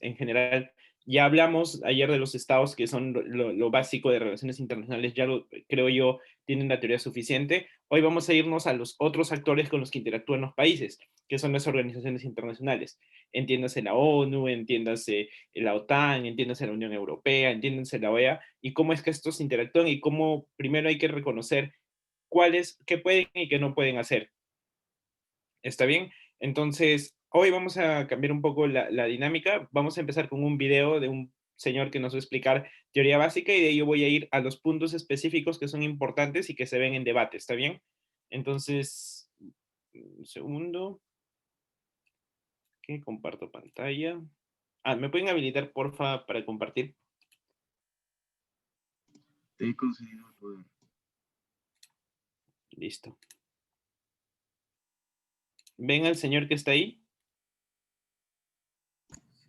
en general, ya hablamos ayer de los estados que son lo básico de relaciones internacionales, ya lo, creo yo, tienen la teoría suficiente. Hoy vamos a irnos a los otros actores con los que interactúan los países, que son las organizaciones internacionales. Entiéndase la ONU, entiéndase la OTAN, entiéndase la Unión Europea, entiéndase la OEA, y cómo es que estos interactúan y cómo primero hay que reconocer cuáles, qué pueden y qué no pueden hacer. ¿Está bien? Entonces, hoy vamos a cambiar un poco la dinámica. Vamos a empezar con un video de un señor que nos va a explicar teoría básica y de ahí yo voy a ir a los puntos específicos que son importantes y que se ven en debate. ¿Está bien? Entonces, un segundo. Que comparto pantalla. Ah, ¿me pueden habilitar, porfa, para compartir? Te he concedido el poder. Listo. ¿Ven al señor que está ahí?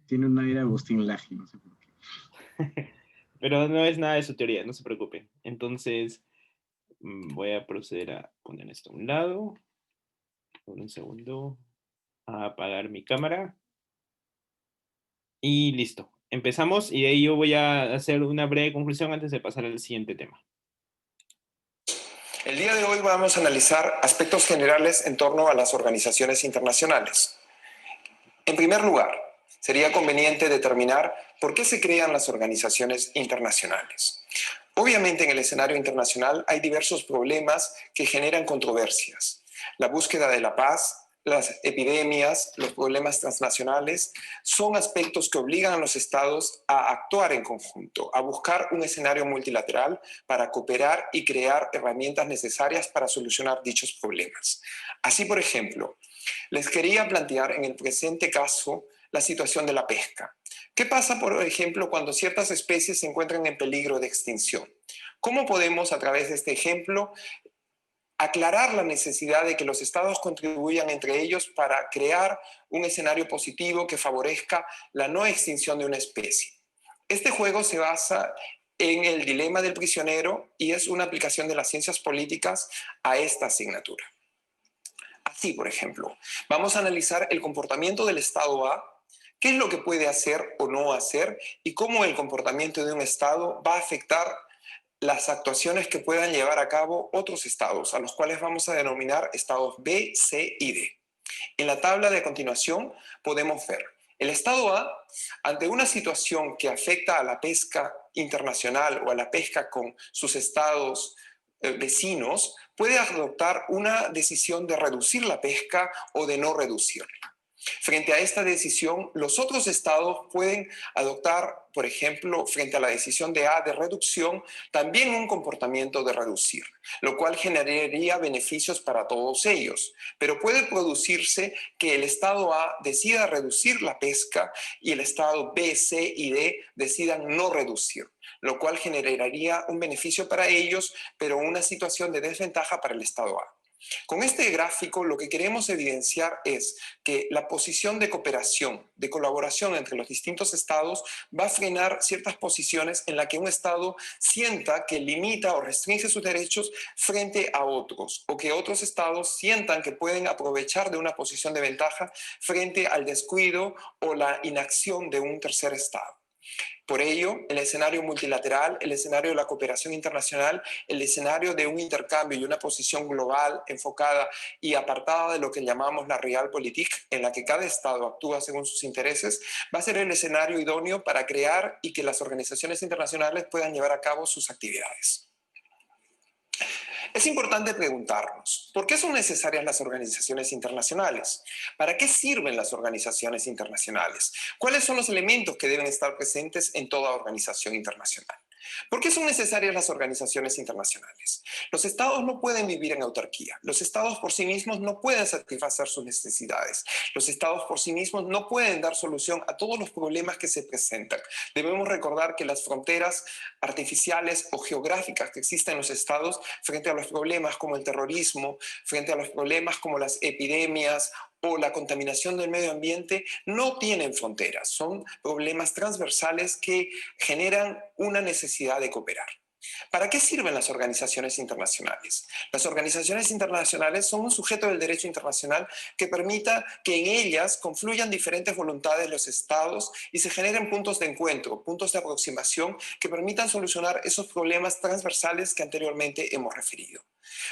Tiene un aire Agustín Laje, no sé por qué. Pero no es nada de su teoría, no se preocupen. Entonces, voy a proceder a poner esto a un lado. Por un segundo. A apagar mi cámara. Y listo. Empezamos y de ahí yo voy a hacer una breve conclusión antes de pasar al siguiente tema. El día de hoy vamos a analizar aspectos generales en torno a las organizaciones internacionales. En primer lugar, sería conveniente determinar por qué se crean las organizaciones internacionales. Obviamente, en el escenario internacional hay diversos problemas que generan controversias. La búsqueda de la paz, las epidemias, los problemas transnacionales, son aspectos que obligan a los estados a actuar en conjunto, a buscar un escenario multilateral para cooperar y crear herramientas necesarias para solucionar dichos problemas. Así, por ejemplo, les quería plantear en el presente caso la situación de la pesca. ¿Qué pasa, por ejemplo, cuando ciertas especies se encuentran en peligro de extinción? ¿Cómo podemos, a través de este ejemplo, aclarar la necesidad de que los estados contribuyan entre ellos para crear un escenario positivo que favorezca la no extinción de una especie? Este juego se basa en el dilema del prisionero y es una aplicación de las ciencias políticas a esta asignatura. Así, por ejemplo, vamos a analizar el comportamiento del Estado A, qué es lo que puede hacer o no hacer y cómo el comportamiento de un Estado va a afectar las actuaciones que puedan llevar a cabo otros estados, a los cuales vamos a denominar estados B, C y D. En la tabla de continuación podemos ver el estado A, ante una situación que afecta a la pesca internacional o a la pesca con sus estados vecinos, puede adoptar una decisión de reducir la pesca o de no reducirla. Frente a esta decisión, los otros estados pueden adoptar, por ejemplo, frente a la decisión de A de reducción, también un comportamiento de reducir, lo cual generaría beneficios para todos ellos. Pero puede producirse que el estado A decida reducir la pesca y el estado B, C y D decidan no reducir, lo cual generaría un beneficio para ellos, pero una situación de desventaja para el estado A. Con este gráfico lo que queremos evidenciar es que la posición de cooperación, de colaboración entre los distintos estados va a frenar ciertas posiciones en las que un estado sienta que limita o restringe sus derechos frente a otros, o que otros estados sientan que pueden aprovechar de una posición de ventaja frente al descuido o la inacción de un tercer estado. Por ello, el escenario multilateral, el escenario de la cooperación internacional, el escenario de un intercambio y una posición global enfocada y apartada de lo que llamamos la realpolitik, en la que cada estado actúa según sus intereses, va a ser el escenario idóneo para crear y que las organizaciones internacionales puedan llevar a cabo sus actividades. Es importante preguntarnos, ¿por qué son necesarias las organizaciones internacionales? ¿Para qué sirven las organizaciones internacionales? ¿Cuáles son los elementos que deben estar presentes en toda organización internacional? ¿Por qué son necesarias las organizaciones internacionales? Los estados no pueden vivir en autarquía. Los estados por sí mismos no pueden satisfacer sus necesidades. Los estados por sí mismos no pueden dar solución a todos los problemas que se presentan. Debemos recordar que las fronteras artificiales o geográficas que existen en los estados frente a los problemas como el terrorismo, frente a los problemas como las epidemias o la contaminación del medio ambiente, no tienen fronteras. Son problemas transversales que generan una necesidad de cooperar. ¿Para qué sirven las organizaciones internacionales? Las organizaciones internacionales son un sujeto del derecho internacional que permita que en ellas confluyan diferentes voluntades de los estados y se generen puntos de encuentro, puntos de aproximación que permitan solucionar esos problemas transversales que anteriormente hemos referido.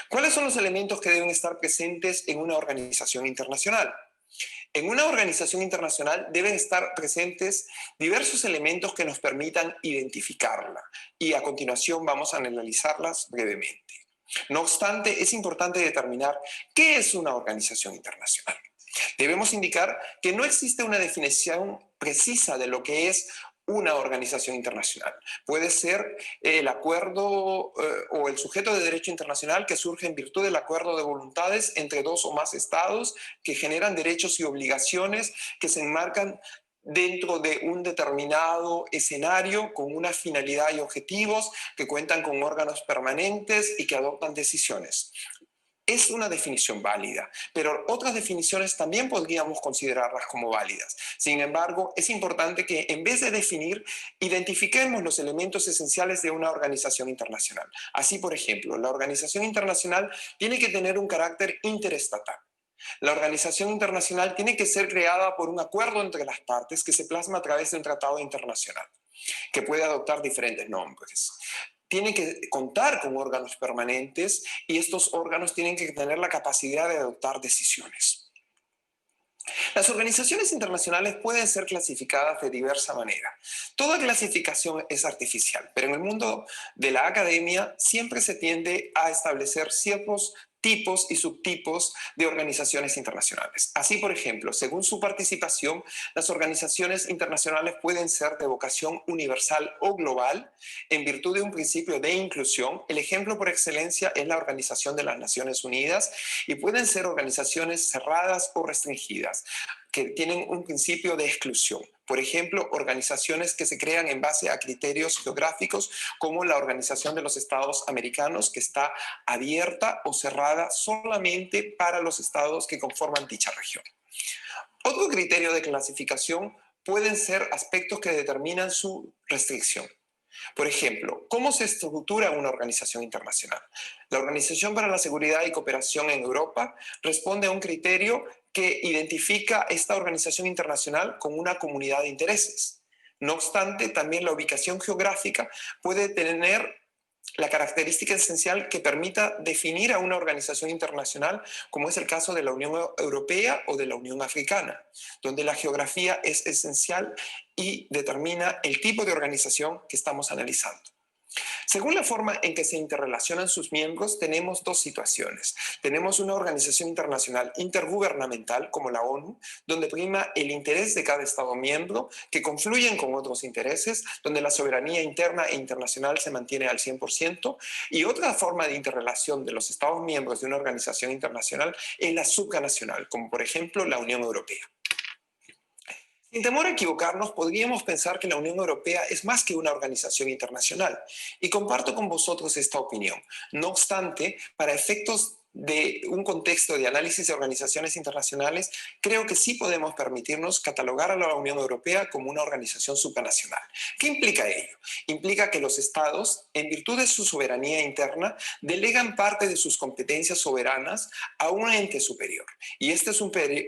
¿Cuáles son los elementos que deben estar presentes en una organización internacional? En una organización internacional deben estar presentes diversos elementos que nos permitan identificarla y a continuación vamos a analizarlas brevemente. No obstante, es importante determinar qué es una organización internacional. Debemos indicar que no existe una definición precisa de lo que es una organización internacional. Puede ser el acuerdo o el sujeto de derecho internacional que surge en virtud del acuerdo de voluntades entre dos o más estados que generan derechos y obligaciones que se enmarcan dentro de un determinado escenario con una finalidad y objetivos, que cuentan con órganos permanentes y que adoptan decisiones. Es una definición válida, pero otras definiciones también podríamos considerarlas como válidas. Sin embargo, es importante que en vez de definir, identifiquemos los elementos esenciales de una organización internacional. Así, por ejemplo, la organización internacional tiene que tener un carácter interestatal. La organización internacional tiene que ser creada por un acuerdo entre las partes que se plasma a través de un tratado internacional, que puede adoptar diferentes nombres. Tiene que contar con órganos permanentes y estos órganos tienen que tener la capacidad de adoptar decisiones. Las organizaciones internacionales pueden ser clasificadas de diversa manera. Toda clasificación es artificial, pero en el mundo de la academia siempre se tiende a establecer ciertos tipos y subtipos de organizaciones internacionales. Así, por ejemplo, según su participación, las organizaciones internacionales pueden ser de vocación universal o global en virtud de un principio de inclusión. El ejemplo por excelencia es la Organización de las Naciones Unidas y pueden ser organizaciones cerradas o restringidas que tienen un principio de exclusión. Por ejemplo, organizaciones que se crean en base a criterios geográficos, como la Organización de los Estados Americanos, que está abierta o cerrada solamente para los estados que conforman dicha región. Otro criterio de clasificación pueden ser aspectos que determinan su restricción. Por ejemplo, ¿cómo se estructura una organización internacional? La Organización para la Seguridad y Cooperación en Europa responde a un criterio que identifica esta organización internacional con una comunidad de intereses. No obstante, también la ubicación geográfica puede tener la característica esencial que permita definir a una organización internacional, como es el caso de la Unión Europea o de la Unión Africana, donde la geografía es esencial y determina el tipo de organización que estamos analizando. Según la forma en que se interrelacionan sus miembros, tenemos dos situaciones. Tenemos una organización internacional intergubernamental, como la ONU, donde prima el interés de cada Estado miembro, que confluyen con otros intereses, donde la soberanía interna e internacional se mantiene al 100%, y otra forma de interrelación de los Estados miembros de una organización internacional es la supranacional, como por ejemplo la Unión Europea. Sin temor a equivocarnos, podríamos pensar que la Unión Europea es más que una organización internacional, y comparto con vosotros esta opinión. No obstante, para efectos de un contexto de análisis de organizaciones internacionales, creo que sí podemos permitirnos catalogar a la Unión Europea como una organización supranacional. ¿Qué implica ello? Implica que los estados, en virtud de su soberanía interna, delegan parte de sus competencias soberanas a un ente superior. Y este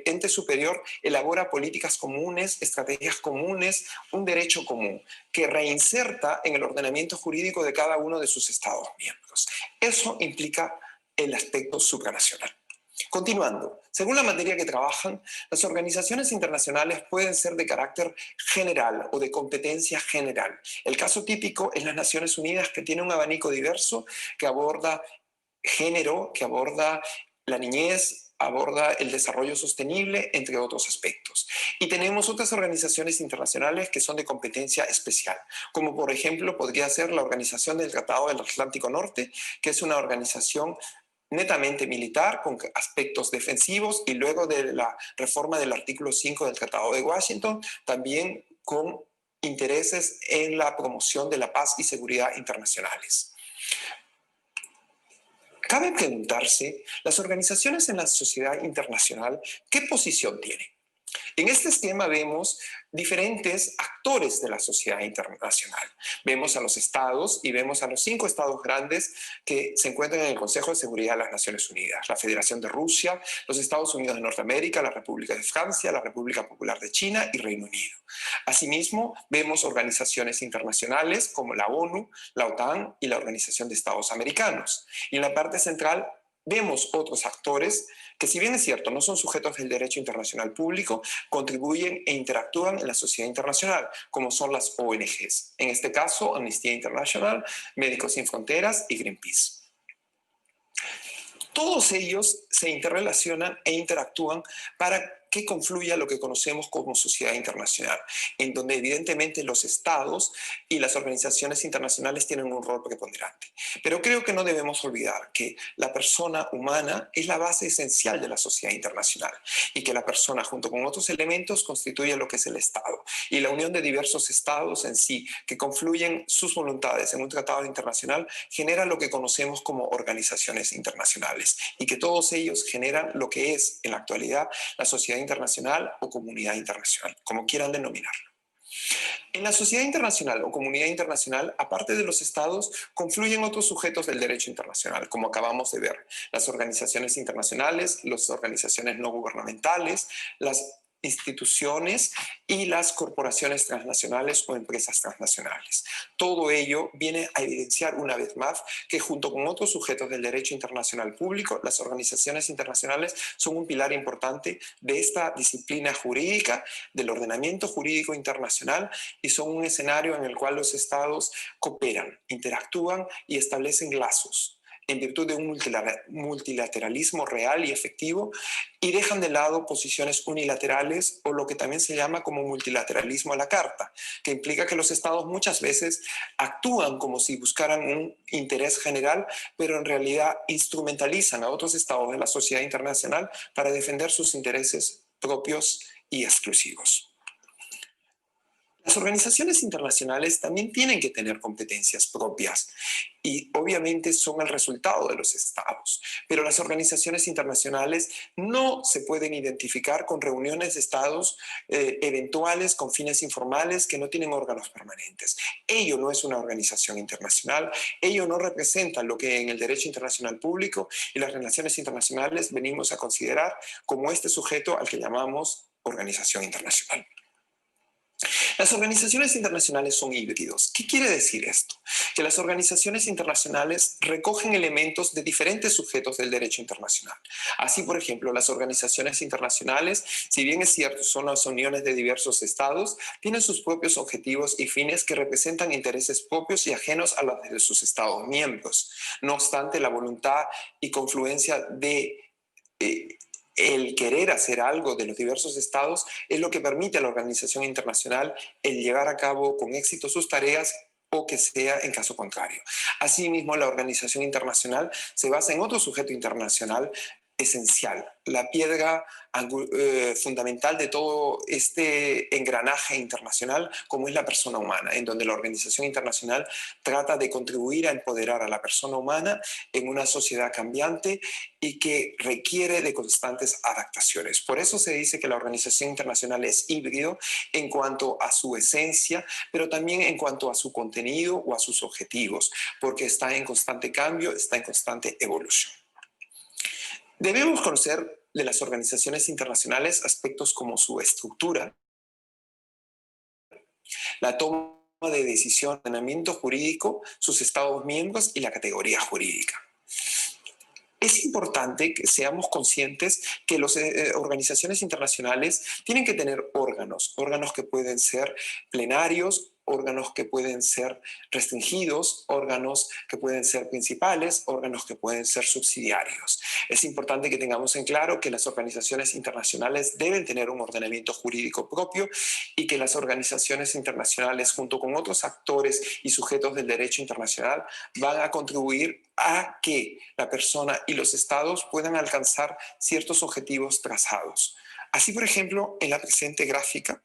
ente superior elabora políticas comunes, estrategias comunes, un derecho común, que reinserta en el ordenamiento jurídico de cada uno de sus estados miembros. Eso implica el aspecto supranacional. Continuando, según la materia que trabajan, las organizaciones internacionales pueden ser de carácter general o de competencia general. El caso típico es las Naciones Unidas, que tiene un abanico diverso que aborda género, que aborda la niñez, aborda el desarrollo sostenible, entre otros aspectos. Y tenemos otras organizaciones internacionales que son de competencia especial, como por ejemplo podría ser la Organización del Tratado del Atlántico Norte, que es una organización netamente militar, con aspectos defensivos, y luego de la reforma del artículo 5 del Tratado de Washington, también con intereses en la promoción de la paz y seguridad internacionales. Cabe preguntarse, las organizaciones en la sociedad internacional, ¿qué posición tienen? En este esquema vemos diferentes actores de la sociedad internacional. Vemos a los estados y vemos a los 5 estados grandes que se encuentran en el Consejo de Seguridad de las Naciones Unidas: la Federación de Rusia, los Estados Unidos de Norteamérica, la República de Francia, la República Popular de China y Reino Unido. Asimismo, vemos organizaciones internacionales como la ONU, la OTAN y la Organización de Estados Americanos. Y en la parte central vemos otros actores que, si bien es cierto, no son sujetos del derecho internacional público, contribuyen e interactúan en la sociedad internacional, como son las ONGs. En este caso, Amnistía Internacional, Médicos Sin Fronteras y Greenpeace. Todos ellos se interrelacionan e interactúan para que confluya lo que conocemos como sociedad internacional, en donde evidentemente los estados y las organizaciones internacionales tienen un rol preponderante. Pero creo que no debemos olvidar que la persona humana es la base esencial de la sociedad internacional y que la persona, junto con otros elementos, constituye lo que es el Estado. Y la unión de diversos estados en sí, que confluyen sus voluntades en un tratado internacional, genera lo que conocemos como organizaciones internacionales, y que todos ellos generan lo que es en la actualidad la sociedad internacional o comunidad internacional, como quieran denominarlo. En la sociedad internacional o comunidad internacional, aparte de los estados, confluyen otros sujetos del derecho internacional, como acabamos de ver: las organizaciones internacionales, las organizaciones no gubernamentales, las instituciones y las corporaciones transnacionales o empresas transnacionales. Todo ello viene a evidenciar una vez más que, junto con otros sujetos del derecho internacional público, las organizaciones internacionales son un pilar importante de esta disciplina jurídica, del ordenamiento jurídico internacional, y son un escenario en el cual los estados cooperan, interactúan y establecen lazos en virtud de un multilateralismo real y efectivo, y dejan de lado posiciones unilaterales o lo que también se llama como multilateralismo a la carta, que implica que los estados muchas veces actúan como si buscaran un interés general, pero en realidad instrumentalizan a otros estados de la sociedad internacional para defender sus intereses propios y exclusivos. Las organizaciones internacionales también tienen que tener competencias propias y obviamente son el resultado de los estados, pero las organizaciones internacionales no se pueden identificar con reuniones de estados eventuales con fines informales que no tienen órganos permanentes. Ello no es una organización internacional, ello no representa lo que en el derecho internacional público y las relaciones internacionales venimos a considerar como este sujeto al que llamamos organización internacional. Las organizaciones internacionales son híbridos. ¿Qué quiere decir esto? Que las organizaciones internacionales recogen elementos de diferentes sujetos del derecho internacional. Así, por ejemplo, las organizaciones internacionales, si bien es cierto, son las uniones de diversos estados, tienen sus propios objetivos y fines que representan intereses propios y ajenos a los de sus estados miembros. No obstante, la voluntad y confluencia de el querer hacer algo de los diversos estados es lo que permite a la organización internacional el llevar a cabo con éxito sus tareas, o que sea en caso contrario. Asimismo, la organización internacional se basa en otro sujeto internacional esencial, la piedra fundamental de todo este engranaje internacional, como es la persona humana, en donde la organización internacional trata de contribuir a empoderar a la persona humana en una sociedad cambiante y que requiere de constantes adaptaciones. Por eso se dice que la organización internacional es híbrido en cuanto a su esencia, pero también en cuanto a su contenido o a sus objetivos, porque está en constante cambio, está en constante evolución. Debemos conocer de las organizaciones internacionales aspectos como su estructura, la toma de decisión, ordenamiento jurídico, sus estados miembros y la categoría jurídica. Es importante que seamos conscientes que las organizaciones internacionales tienen que tener órganos que pueden ser plenarios, órganos que pueden ser restringidos, órganos que pueden ser principales, órganos que pueden ser subsidiarios. Es importante que tengamos en claro que las organizaciones internacionales deben tener un ordenamiento jurídico propio y que las organizaciones internacionales, junto con otros actores y sujetos del derecho internacional, van a contribuir a que la persona y los estados puedan alcanzar ciertos objetivos trazados. Así, por ejemplo, en la presente gráfica,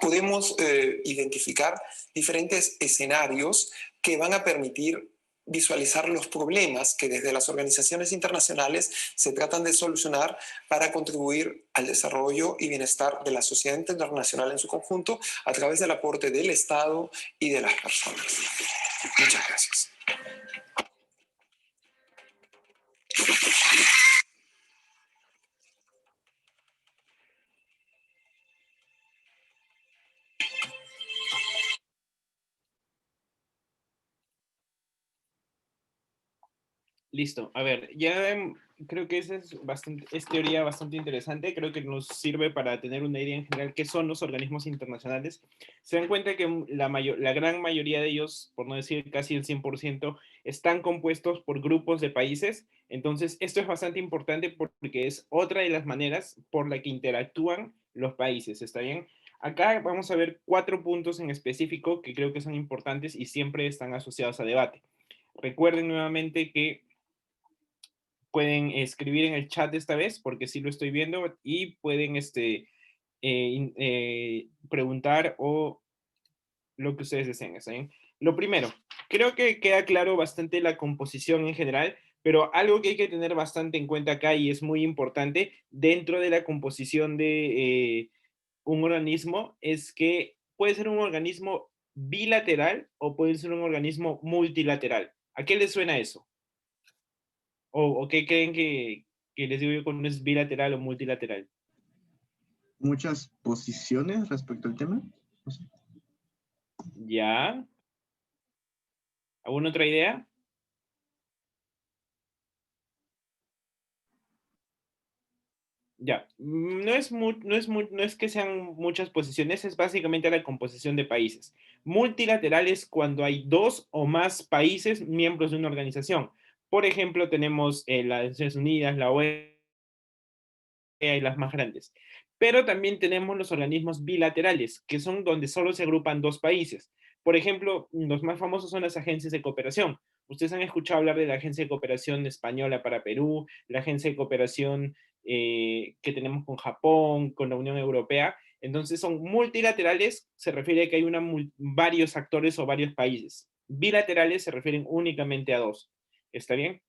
podemos identificar diferentes escenarios que van a permitir visualizar los problemas que desde las organizaciones internacionales se tratan de solucionar para contribuir al desarrollo y bienestar de la sociedad internacional en su conjunto a través del aporte del Estado y de las personas. Muchas gracias. Listo. A ver, ya creo que esa es teoría bastante interesante. Creo que nos sirve para tener una idea en general qué son los organismos internacionales. Se dan cuenta que la gran mayoría de ellos, por no decir casi el 100%, están compuestos por grupos de países. Entonces, esto es bastante importante porque es otra de las maneras por la que interactúan los países. ¿Está bien? Acá vamos a ver 4 puntos en específico que creo que son importantes y siempre están asociados a debate. Recuerden nuevamente que pueden escribir en el chat esta vez, porque sí lo estoy viendo, y pueden preguntar o lo que ustedes deseen. ¿Está bien? Lo primero, creo que queda claro bastante la composición en general, pero algo que hay que tener bastante en cuenta acá y es muy importante dentro de la composición de un organismo es que puede ser un organismo bilateral o puede ser un organismo multilateral. ¿A qué les suena eso? ¿O qué creen que les digo yo cuando es bilateral o multilateral? Muchas posiciones respecto al tema. No sé. ¿Ya? ¿Alguna otra idea? Ya. No es que sean muchas posiciones, es básicamente la composición de países. Multilateral es cuando hay 2 o más países miembros de una organización. Por ejemplo, tenemos las Naciones Unidas, la OEA y las más grandes. Pero también tenemos los organismos bilaterales, que son donde solo se agrupan 2 países. Por ejemplo, los más famosos son las agencias de cooperación. Ustedes han escuchado hablar de la Agencia de Cooperación Española para Perú, la Agencia de Cooperación que tenemos con Japón, con la Unión Europea. Entonces son multilaterales, se refiere a que hay varios actores o varios países. Bilaterales se refieren únicamente a 2. ¿Está bien?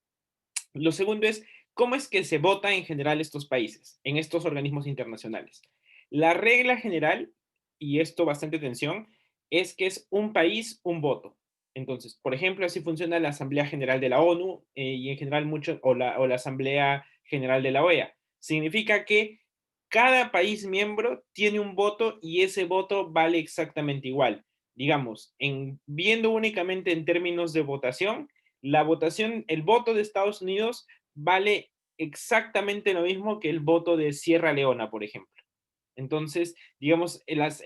Lo segundo es, ¿cómo es que se vota en general estos países, en estos organismos internacionales? La regla general, y esto bastante atención, es que es un país, un voto. Entonces, por ejemplo, así funciona la Asamblea General de la ONU y en general o la Asamblea General de la OEA. Significa que cada país miembro tiene un voto y ese voto vale exactamente igual. Digamos, viendo únicamente en términos de votación, el voto de Estados Unidos vale exactamente lo mismo que el voto de Sierra Leona, por ejemplo. Entonces, digamos, las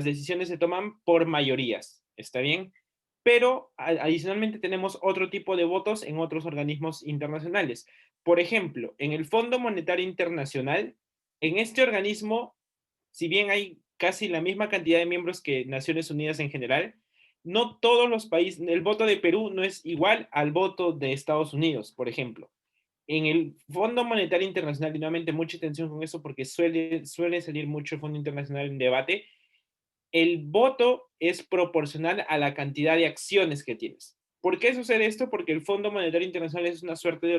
decisiones se toman por mayorías, ¿está bien? Pero adicionalmente tenemos otro tipo de votos en otros organismos internacionales. Por ejemplo, en el Fondo Monetario Internacional, en este organismo, si bien hay casi la misma cantidad de miembros que Naciones Unidas en general, no todos los países, el voto de Perú no es igual al voto de Estados Unidos, por ejemplo. En el Fondo Monetario Internacional, y nuevamente mucha atención con eso porque suele salir mucho el Fondo Internacional en debate, el voto es proporcional a la cantidad de acciones que tienes. ¿Por qué sucede esto? Porque el Fondo Monetario Internacional es una suerte de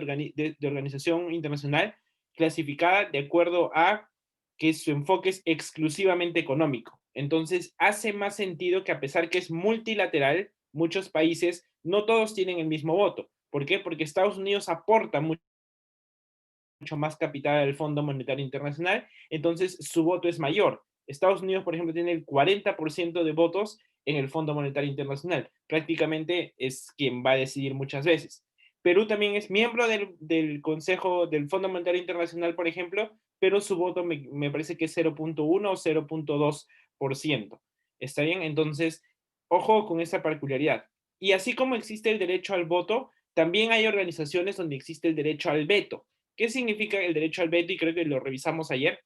organización internacional clasificada de acuerdo a que su enfoque es exclusivamente económico. Entonces, hace más sentido que a pesar que es multilateral, muchos países, no todos tienen el mismo voto. ¿Por qué? Porque Estados Unidos aporta mucho más capital al Fondo Monetario Internacional, entonces su voto es mayor. Estados Unidos, por ejemplo, tiene el 40% de votos en el Fondo Monetario Internacional. Prácticamente es quien va a decidir muchas veces. Perú también es miembro del Consejo del Fondo Monetario Internacional, por ejemplo, pero su voto me parece que es 0.1 o 0.2%. ¿Está bien? Entonces, ojo con esa particularidad. Y así como existe el derecho al voto, también hay organizaciones donde existe el derecho al veto. ¿Qué significa el derecho al veto? Y creo que lo revisamos ayer.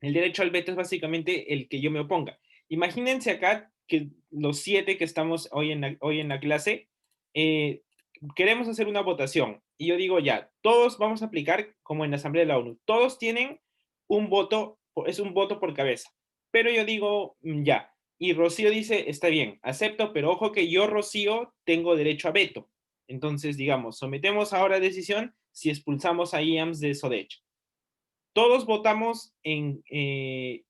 El derecho al veto es básicamente el que yo me oponga. Imagínense acá que los 7 que estamos hoy en la clase, queremos hacer una votación. Y yo digo, ya, todos vamos a aplicar como en la Asamblea de la ONU. Todos tienen un voto, es un voto por cabeza. Pero yo digo, ya, Y Rocío dice, está bien, acepto, pero ojo que yo, Rocío, tengo derecho a veto. Entonces, digamos, sometemos ahora a decisión si expulsamos a IAMS de Sodech. Todos votamos que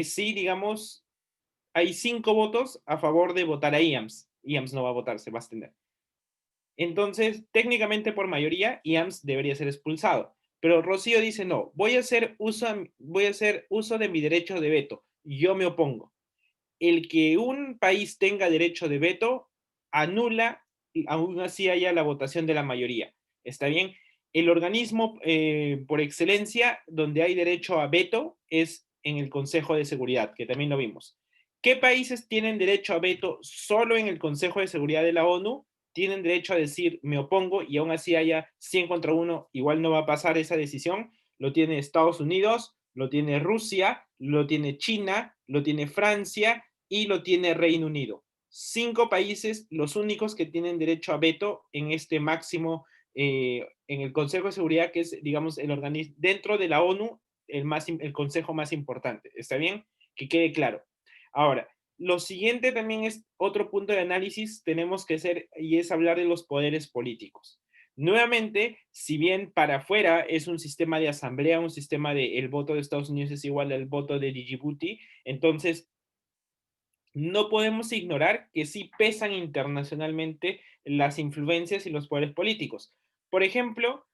sí, digamos, hay 5 votos a favor de votar a IAMS. IAMS no va a votar, se va a abstener. Entonces, técnicamente por mayoría, IAMS debería ser expulsado. Pero Rocío dice, no, voy a hacer uso de mi derecho de veto. Yo me opongo. El que un país tenga derecho de veto anula, aún así haya la votación de la mayoría. ¿Está bien? El organismo por excelencia donde hay derecho a veto es en el Consejo de Seguridad, que también lo vimos. ¿Qué países tienen derecho a veto solo en el Consejo de Seguridad de la ONU? Tienen derecho a decir me opongo y aún así haya 100 contra 1, igual no va a pasar esa decisión. Lo tiene Estados Unidos, lo tiene Rusia, lo tiene China, lo tiene Francia y lo tiene Reino Unido. 5 países, los únicos que tienen derecho a veto en este máximo, en el Consejo de Seguridad, que es, digamos, el organismo dentro de la ONU, el consejo más importante. ¿Está bien? Que quede claro. Ahora, lo siguiente también es otro punto de análisis, tenemos que hacer, y es hablar de los poderes políticos. Nuevamente, si bien para afuera es un sistema de asamblea, un sistema de el voto de Estados Unidos es igual al voto de Djibouti, entonces no podemos ignorar que sí pesan internacionalmente las influencias y los poderes políticos. Por ejemplo,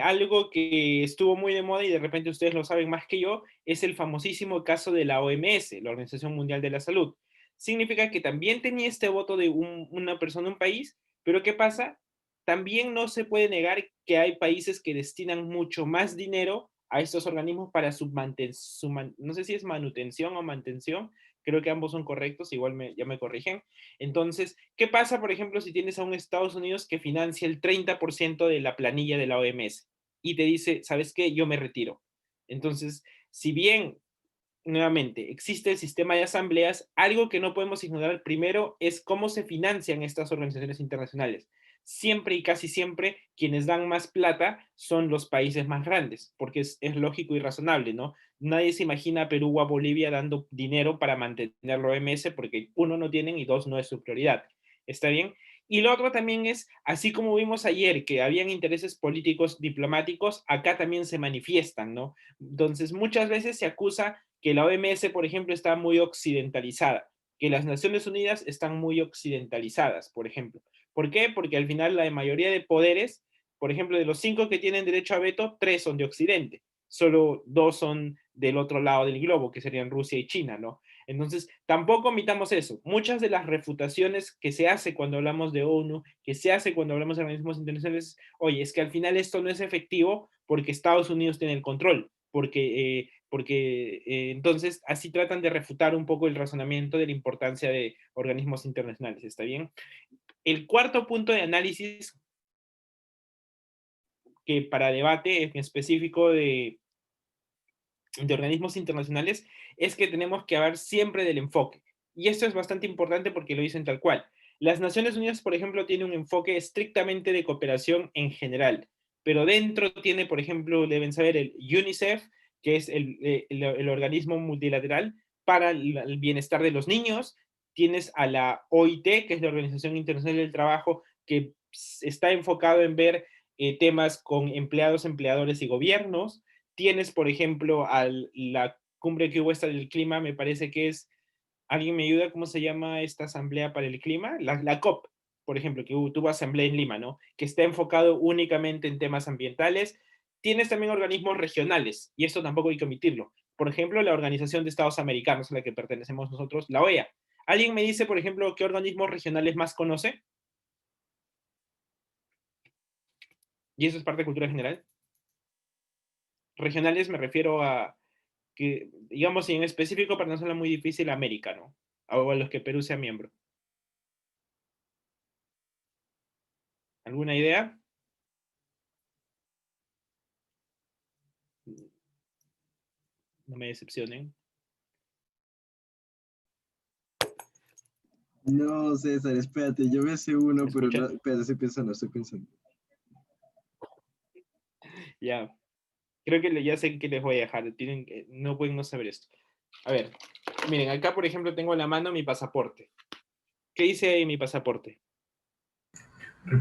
algo que estuvo muy de moda y de repente ustedes lo saben más que yo, es el famosísimo caso de la OMS, la Organización Mundial de la Salud. Significa que también tenía este voto de una persona, un país, pero ¿qué pasa? También no se puede negar que hay países que destinan mucho más dinero a estos organismos para no sé si es manutención o mantención, creo que ambos son correctos, igual ya me corrigen. Entonces, ¿qué pasa, por ejemplo, si tienes a un Estados Unidos que financia el 30% de la planilla de la OMS y te dice, ¿sabes qué? Yo me retiro. Entonces, si bien nuevamente, existe el sistema de asambleas, algo que no podemos ignorar primero es cómo se financian estas organizaciones internacionales. Siempre y casi siempre quienes dan más plata son los países más grandes, porque es lógico y razonable, ¿no? Nadie se imagina a Perú o a Bolivia dando dinero para mantener la OMS porque uno no tienen y dos no es su prioridad. ¿Está bien? Y lo otro también es, así como vimos ayer que habían intereses políticos diplomáticos, acá también se manifiestan, ¿no? Entonces, muchas veces se acusa que la OMS, por ejemplo, está muy occidentalizada, que las Naciones Unidas están muy occidentalizadas, por ejemplo. ¿Por qué? Porque al final la mayoría de poderes, por ejemplo, de los 5 que tienen derecho a veto, 3 son de Occidente, solo 2 son del otro lado del globo, que serían Rusia y China, ¿no? Entonces, tampoco omitamos eso. Muchas de las refutaciones que se hace cuando hablamos de ONU, que se hace cuando hablamos de organismos internacionales, oye, es que al final esto no es efectivo porque Estados Unidos tiene el control, porque entonces así tratan de refutar un poco el razonamiento de la importancia de organismos internacionales, ¿está bien? El cuarto punto de análisis que para debate en específico de organismos internacionales es que tenemos que hablar siempre del enfoque. Y esto es bastante importante porque lo dicen tal cual. Las Naciones Unidas, por ejemplo, tiene un enfoque estrictamente de cooperación en general, pero dentro tiene, por ejemplo, deben saber el UNICEF, que es el organismo multilateral para el bienestar de los niños. Tienes a la OIT, que es la Organización Internacional del Trabajo, que está enfocado en ver temas con empleados, empleadores y gobiernos. Tienes, por ejemplo, a la cumbre que hubo esta del clima, me parece que es, ¿alguien me ayuda? ¿Cómo se llama esta asamblea para el clima? La COP, por ejemplo, que tuvo asamblea en Lima, ¿no? Que está enfocado únicamente en temas ambientales. Tienes también organismos regionales, y esto tampoco hay que omitirlo. Por ejemplo, la Organización de Estados Americanos, a la que pertenecemos nosotros, la OEA. ¿Alguien me dice, por ejemplo, qué organismos regionales más conoce? Y eso es parte de cultura general. Regionales me refiero a que, digamos, y en específico para no hacerlo muy difícil, América, ¿no? O a los que Perú sea miembro. ¿Alguna idea? No me decepcionen. No, César, espérate, yo me sé uno, ¿Me pero no, escuchan? espérate, estoy pensando. Ya. Creo que ya sé que les voy a dejar. No pueden no saber esto. A ver. miren, acá por ejemplo tengo a la mano mi pasaporte. ¿Qué dice ahí mi pasaporte?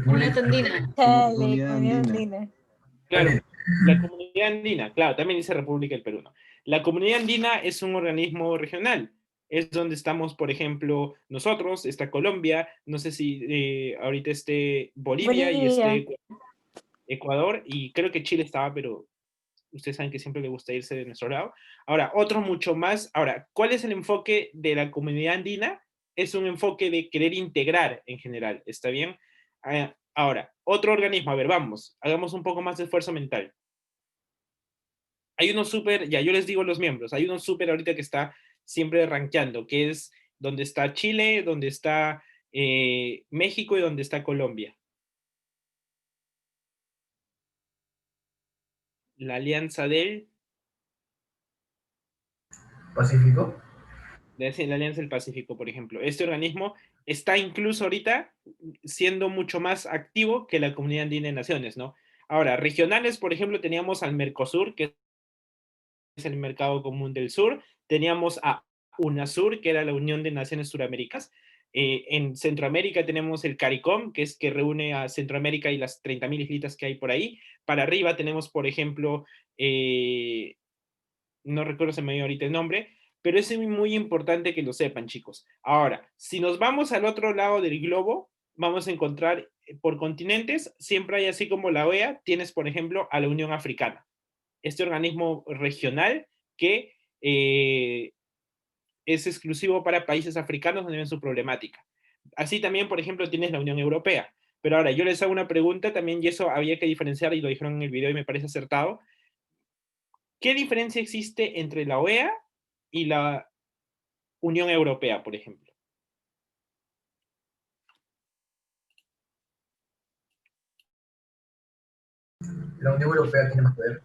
Comunidad andina. Comunidad Comunidad andina. andina. Claro, la comunidad andina, claro, también dice República del Perú, ¿no? La comunidad andina es un organismo regional, es donde estamos, por ejemplo, nosotros, está Colombia, no sé si ahorita esté Bolivia y Bolivia. esté Ecuador, y creo que Chile estaba, pero ustedes saben que siempre le gusta irse de nuestro lado. Ahora, otro mucho más, ahora, ¿cuál es el enfoque de la comunidad andina? Es un enfoque de querer integrar en general, ¿está bien? Ahora, otro organismo, a ver, vamos, hagamos un poco más de esfuerzo mental. Hay uno súper, ya yo les digo los miembros, hay uno súper ahorita que está siempre rankeando, que es donde está Chile, donde está México y donde está Colombia. La alianza del, Pacífico. la alianza del Pacífico, por ejemplo. Este organismo está incluso ahorita siendo mucho más activo que la Comunidad Andina de Naciones, ¿no? Ahora, regionales, por ejemplo, teníamos al Mercosur, que es el Mercado Común del Sur, teníamos a UNASUR, que era la Unión de Naciones Suramericanas. En Centroamérica tenemos el CARICOM, que es que reúne a Centroamérica y las 30.000 islitas que hay por ahí. Para arriba tenemos, por ejemplo, no recuerdo, se me dio ahorita el nombre, pero es muy importante que lo sepan, chicos. Ahora, si nos vamos al otro lado del globo, vamos a encontrar por continentes, siempre hay así como la OEA, tienes, por ejemplo, a la Unión Africana, este organismo regional que es exclusivo para países africanos donde ven su problemática. Así también, por ejemplo, tienes la Unión Europea. Pero ahora, yo les hago una pregunta también, y eso había que diferenciar, y lo dijeron en el video y me parece acertado. ¿Qué diferencia existe entre la OEA y la Unión Europea, por ejemplo? La Unión Europea tiene más poder.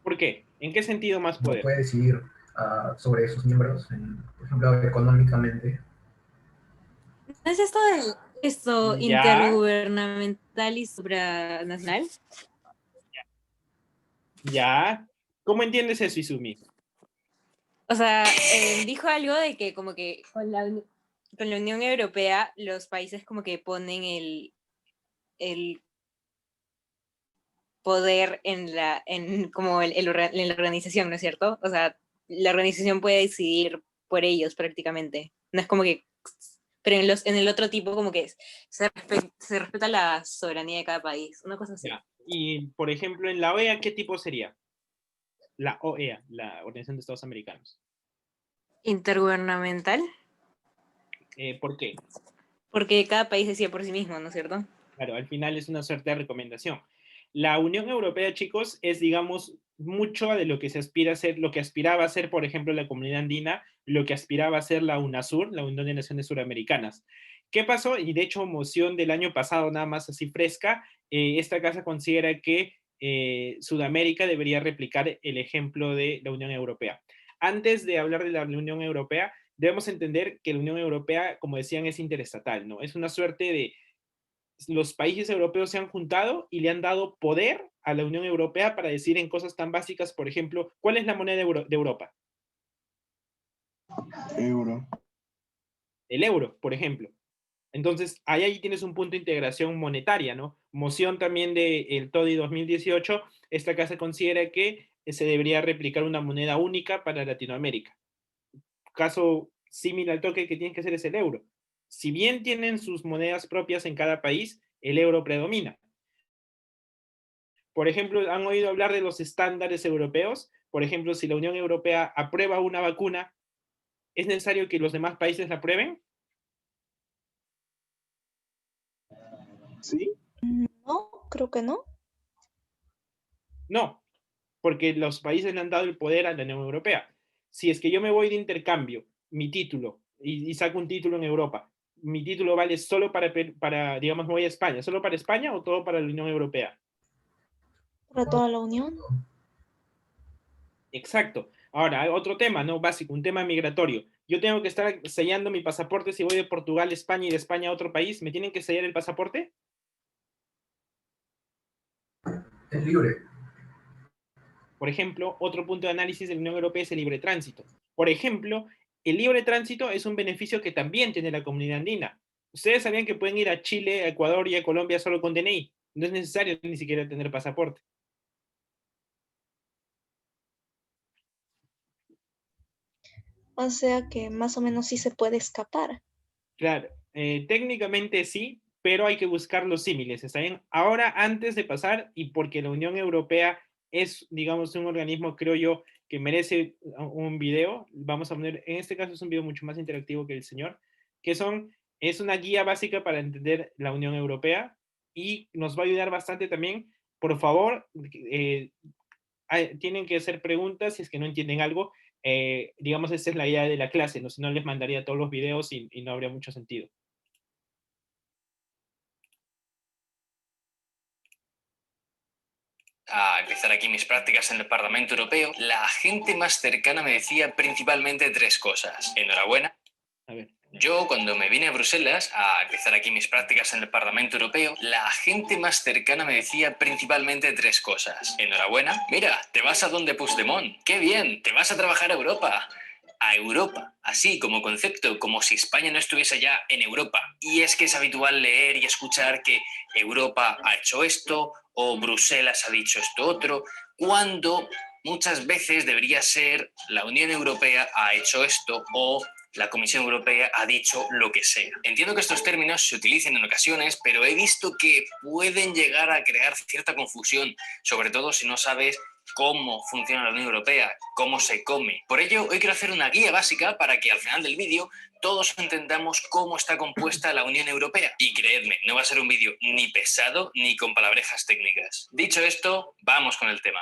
¿Por qué? ¿En qué sentido más No poder? puede decidir sobre sus miembros, por ejemplo, económicamente. ¿No es esto Ya, intergubernamental y supranacional? ya. ¿Cómo entiendes eso, Izumi? O sea, dijo algo de que como que con la Unión Europea los países como que ponen el poder como en la organización, ¿no es cierto? O sea, la organización puede decidir por ellos prácticamente. No es como que, pero en el otro tipo como que se respeta la soberanía de cada país, una cosa así. Ya. Y, por ejemplo, en la OEA, ¿qué tipo sería? La OEA, la Organización de Estados Americanos. Intergubernamental, ¿Por qué? porque cada país decide por sí mismo, ¿no es cierto? Claro, al final es una suerte de recomendación. La Unión Europea, chicos, es, digamos, mucho de lo que se aspira a ser, lo que aspiraba a ser, por ejemplo, la Comunidad Andina, lo que aspiraba a ser la UNASUR, la Unión de Naciones Suramericanas. ¿Qué pasó? Y de hecho, moción del año pasado, nada más así fresca, esta casa considera que Sudamérica debería replicar el ejemplo de la Unión Europea. Antes de hablar de la Unión Europea, debemos entender que la Unión Europea, como decían, es interestatal, ¿no? Es una suerte de los países europeos se han juntado y le han dado poder a la Unión Europea para decir en cosas tan básicas, por ejemplo, ¿cuál es la moneda de Europa? Euro. El euro, por ejemplo. Entonces, ahí tienes un punto de integración monetaria, ¿no? Moción también del TODI 2018, esta casa considera que se debería replicar una moneda única para Latinoamérica. Caso similar al toque que tienen que hacer es el euro. Si bien tienen sus monedas propias en cada país, el euro predomina. Por ejemplo, ¿han oído hablar de los estándares europeos? Por ejemplo, si la Unión Europea aprueba una vacuna, ¿es necesario que los demás países la aprueben? ¿Sí? No, creo que no. No, porque los países le han dado el poder a la Unión Europea. Si es que yo me voy de intercambio, mi título, y saco un título en Europa, ¿mi título vale solo para, digamos, me voy a España, solo para España o todo para la Unión Europea? Para toda la Unión. Exacto. Ahora, hay otro tema, ¿no? Básico, un tema migratorio. Yo tengo que estar sellando mi pasaporte si voy de Portugal a España y de España a otro país. ¿Me tienen que sellar el pasaporte? Es libre. Por ejemplo, otro punto de análisis de la Unión Europea es el libre tránsito. Por ejemplo, el libre tránsito es un beneficio que también tiene la comunidad andina. ¿Ustedes sabían que pueden ir a Chile, a Ecuador y a Colombia solo con DNI? No es necesario ni siquiera tener pasaporte. O sea que más o menos sí se puede escapar. Claro, técnicamente sí, pero hay que buscar los símiles, ¿está bien? Ahora, antes de pasar, y porque la Unión Europea es, digamos, un organismo, creo yo, que merece un video, vamos a poner, en este caso es un video mucho más interactivo que el señor, que es una guía básica para entender la Unión Europea y nos va a ayudar bastante también. Por favor, tienen que hacer preguntas si es que no entienden algo. Digamos, esa es la idea de la clase, ¿no? Si no les mandaría todos los videos y no habría mucho sentido. A empezar aquí mis prácticas en el Parlamento Europeo, la gente más cercana me decía principalmente tres cosas. Enhorabuena. A ver. Yo, cuando me vine a Bruselas a empezar aquí mis prácticas en el Parlamento Europeo, la gente más cercana me decía principalmente tres cosas. Enhorabuena. Mira, te vas a donde Puigdemont. ¡Qué bien! Te vas a trabajar a Europa. A Europa, así como concepto, como si España no estuviese ya en Europa. Y es que es habitual leer y escuchar que Europa ha hecho esto o Bruselas ha dicho esto otro, cuando muchas veces debería ser la Unión Europea ha hecho esto o la Comisión Europea ha dicho lo que sea. Entiendo que estos términos se utilicen en ocasiones, pero he visto que pueden llegar a crear cierta confusión, sobre todo si no sabes cómo funciona la Unión Europea, cómo se come. Por ello, hoy quiero hacer una guía básica para que al final del vídeo todos entendamos cómo está compuesta la Unión Europea. Y creedme, no va a ser un vídeo ni pesado ni con palabrejas técnicas. Dicho esto, vamos con el tema.